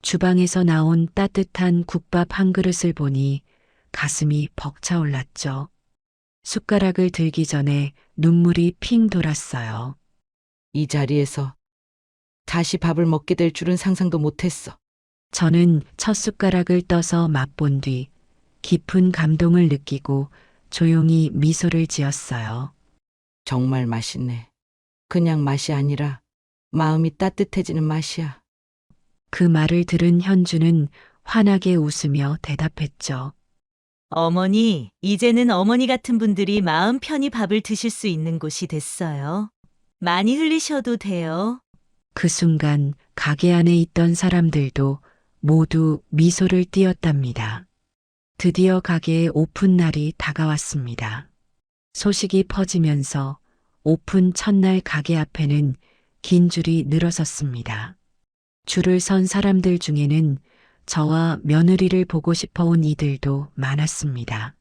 주방에서 나온 따뜻한 국밥 한 그릇을 보니 가슴이 벅차올랐죠. 숟가락을 들기 전에 눈물이 핑 돌았어요. 이 자리에서 다시 밥을 먹게 될 줄은 상상도 못했어. 저는 첫 숟가락을 떠서 맛본 뒤 깊은 감동을 느끼고 조용히 미소를 지었어요. 정말 맛있네. 그냥 맛이 아니라 마음이 따뜻해지는 맛이야. 그 말을 들은 현주는 환하게 웃으며 대답했죠. 어머니, 이제는 어머니 같은 분들이 마음 편히 밥을 드실 수 있는 곳이 됐어요. 많이 흘리셔도 돼요. 그 순간 가게 안에 있던 사람들도 모두 미소를 띄었답니다. 드디어 가게의 오픈 날이 다가왔습니다. 소식이 퍼지면서 오픈 첫날 가게 앞에는 긴 줄이 늘어섰습니다. 줄을 선 사람들 중에는 저와 며느리를 보고 싶어 온 이들도 많았습니다.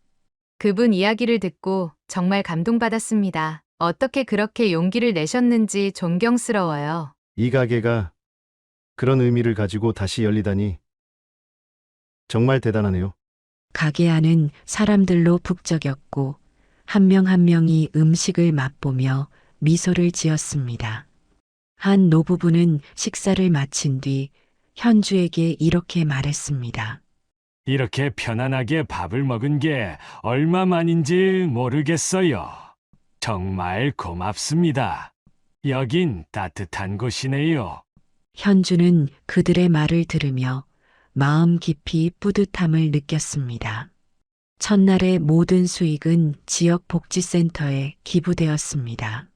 그분 이야기를 듣고 정말 감동받았습니다. 어떻게 그렇게 용기를 내셨는지 존경스러워요. 이 가게가 그런 의미를 가지고 다시 열리다니 정말 대단하네요. 가게 안은 사람들로 북적였고 한 명 한 명이 음식을 맛보며 미소를 지었습니다. 한 노부부는 식사를 마친 뒤 현주에게 이렇게 말했습니다. 이렇게 편안하게 밥을 먹은 게 얼마만인지 모르겠어요. 정말 고맙습니다. 여긴 따뜻한 곳이네요. 현주는 그들의 말을 들으며 마음 깊이 뿌듯함을 느꼈습니다. 첫날의 모든 수익은 지역 복지센터에 기부되었습니다.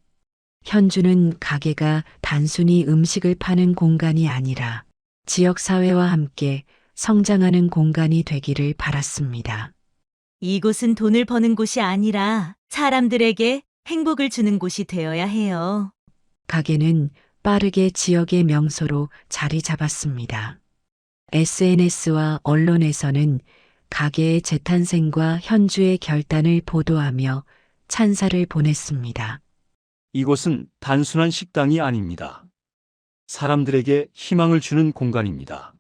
현주는 가게가 단순히 음식을 파는 공간이 아니라 지역사회와 함께 성장하는 공간이 되기를 바랐습니다. 이곳은 돈을 버는 곳이 아니라 사람들에게 행복을 주는 곳이 되어야 해요. 가게는 빠르게 지역의 명소로 자리 잡았습니다. SNS와 언론에서는 가게의 재탄생과 현주의 결단을 보도하며 찬사를 보냈습니다. 이곳은 단순한 식당이 아닙니다. 사람들에게 희망을 주는 공간입니다.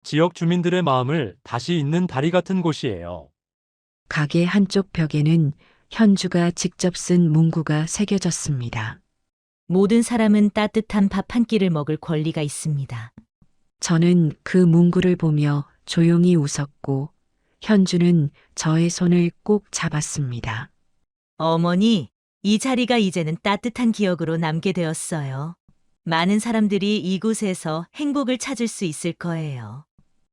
지역 주민들의 마음을 다시 잇는 다리 같은 곳이에요. 가게 한쪽 벽에는 현주가 직접 쓴 문구가 새겨졌습니다. 모든 사람은 따뜻한 밥 한 끼를 먹을 권리가 있습니다. 저는 그 문구를 보며 조용히 웃었고 현주는 저의 손을 꼭 잡았습니다. 어머니, 이 자리가 이제는 따뜻한 기억으로 남게 되었어요. 많은 사람들이 이곳에서 행복을 찾을 수 있을 거예요.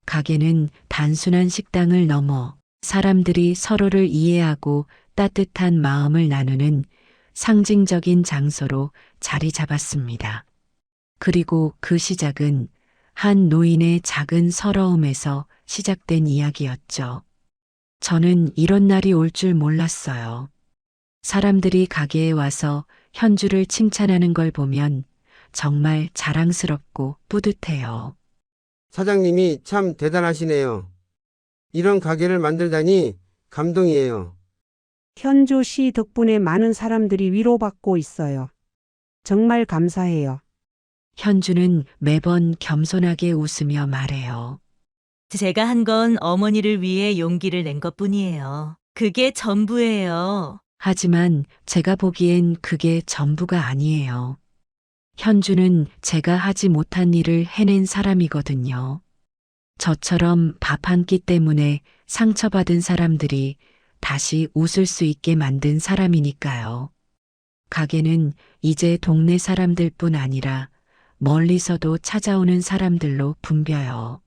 가게는 단순한 식당을 넘어 사람들이 서로를 이해하고 따뜻한 마음을 나누는 상징적인 장소로 자리 잡았습니다. 그리고 그 시작은 한 노인의 작은 서러움에서 시작된 이야기였죠. 저는 이런 날이 올 줄 몰랐어요. 사람들이 가게에 와서 현주를 칭찬하는 걸 보면 정말 자랑스럽고 뿌듯해요. 사장님이 참 대단하시네요. 이런 가게를 만들다니 감동이에요. 현주 씨 덕분에 많은 사람들이 위로받고 있어요. 정말 감사해요. 현주는 매번 겸손하게 웃으며 말해요. 제가 한 건 어머니를 위해 용기를 낸 것뿐이에요. 그게 전부예요. 하지만 제가 보기엔 그게 전부가 아니에요. 현주는 제가 하지 못한 일을 해낸 사람이거든요. 저처럼 밥 한 끼 때문에 상처받은 사람들이 다시 웃을 수 있게 만든 사람이니까요. 가게는 이제 동네 사람들뿐 아니라 멀리서도 찾아오는 사람들로 붐벼요.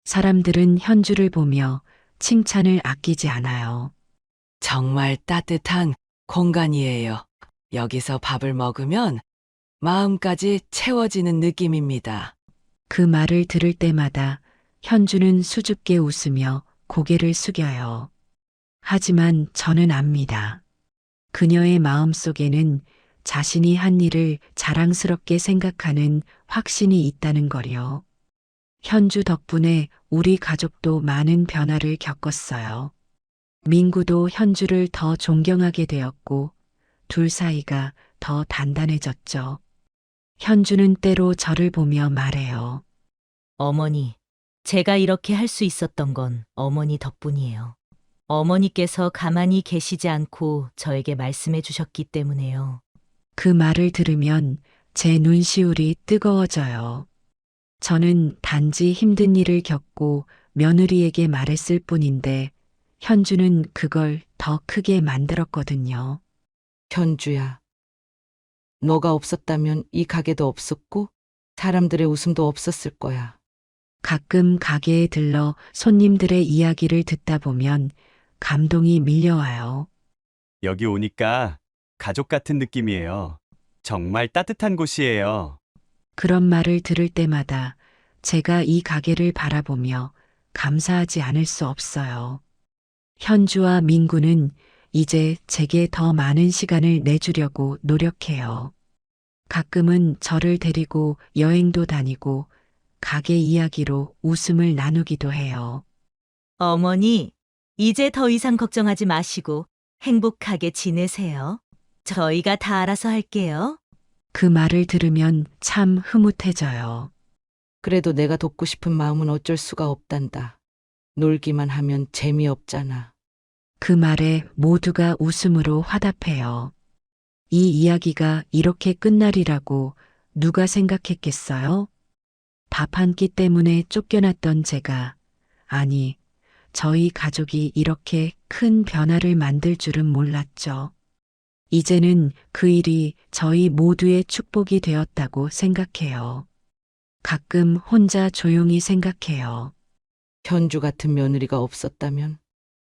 사람들은 현주를 보며 칭찬을 아끼지 않아요. 정말 따뜻한 공간이에요. 여기서 밥을 먹으면 마음까지 채워지는 느낌입니다. 그 말을 들을 때마다 현주는 수줍게 웃으며 고개를 숙여요. 하지만 저는 압니다. 그녀의 마음 속에는 자신이 한 일을 자랑스럽게 생각하는 확신이 있다는 거요. 현주 덕분에 우리 가족도 많은 변화를 겪었어요. 민구도 현주를 더 존경하게 되었고 둘 사이가 더 단단해졌죠. 현주는 때로 저를 보며 말해요. 어머니, 제가 이렇게 할 수 있었던 건 어머니 덕분이에요. 어머니께서 가만히 계시지 않고 저에게 말씀해 주셨기 때문에요. 그 말을 들으면 제 눈시울이 뜨거워져요. 저는 단지 힘든 일을 겪고 며느리에게 말했을 뿐인데 현주는 그걸 더 크게 만들었거든요. 현주야, 너가 없었다면 이 가게도 없었고 사람들의 웃음도 없었을 거야. 가끔 가게에 들러 손님들의 이야기를 듣다 보면 감동이 밀려와요. 여기 오니까 가족 같은 느낌이에요. 정말 따뜻한 곳이에요. 그런 말을 들을 때마다 제가 이 가게를 바라보며 감사하지 않을 수 없어요. 현주와 민구는 이제 제게 더 많은 시간을 내주려고 노력해요. 가끔은 저를 데리고 여행도 다니고 가게 이야기로 웃음을 나누기도 해요. 어머니, 이제 더 이상 걱정하지 마시고 행복하게 지내세요. 저희가 다 알아서 할게요. 그 말을 들으면 참 흐뭇해져요. 그래도 내가 돕고 싶은 마음은 어쩔 수가 없단다. 놀기만 하면 재미없잖아. 그 말에 모두가 웃음으로 화답해요. 이 이야기가 이렇게 끝날이라고 누가 생각했겠어요? 밥 한 끼 때문에 쫓겨났던 제가, 아니, 저희 가족이 이렇게 큰 변화를 만들 줄은 몰랐죠. 이제는 그 일이 저희 모두의 축복이 되었다고 생각해요. 가끔 혼자 조용히 생각해요. 현주 같은 며느리가 없었다면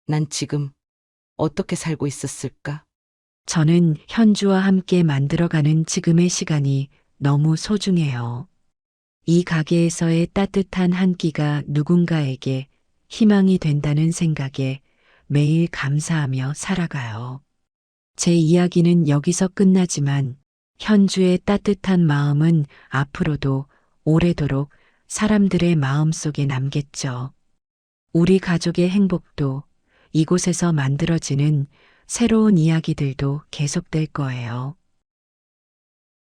난 지금 어떻게 살고 있었을까? 저는 현주와 함께 만들어가는 지금의 시간이 너무 소중해요. 이 가게에서의 따뜻한 한 끼가 누군가에게 희망이 된다는 생각에 매일 감사하며 살아가요. 제 이야기는 여기서 끝나지만 현주의 따뜻한 마음은 앞으로도 오래도록 사람들의 마음속에 남겠죠. 우리 가족의 행복도 이곳에서 만들어지는 새로운 이야기들도 계속될 거예요.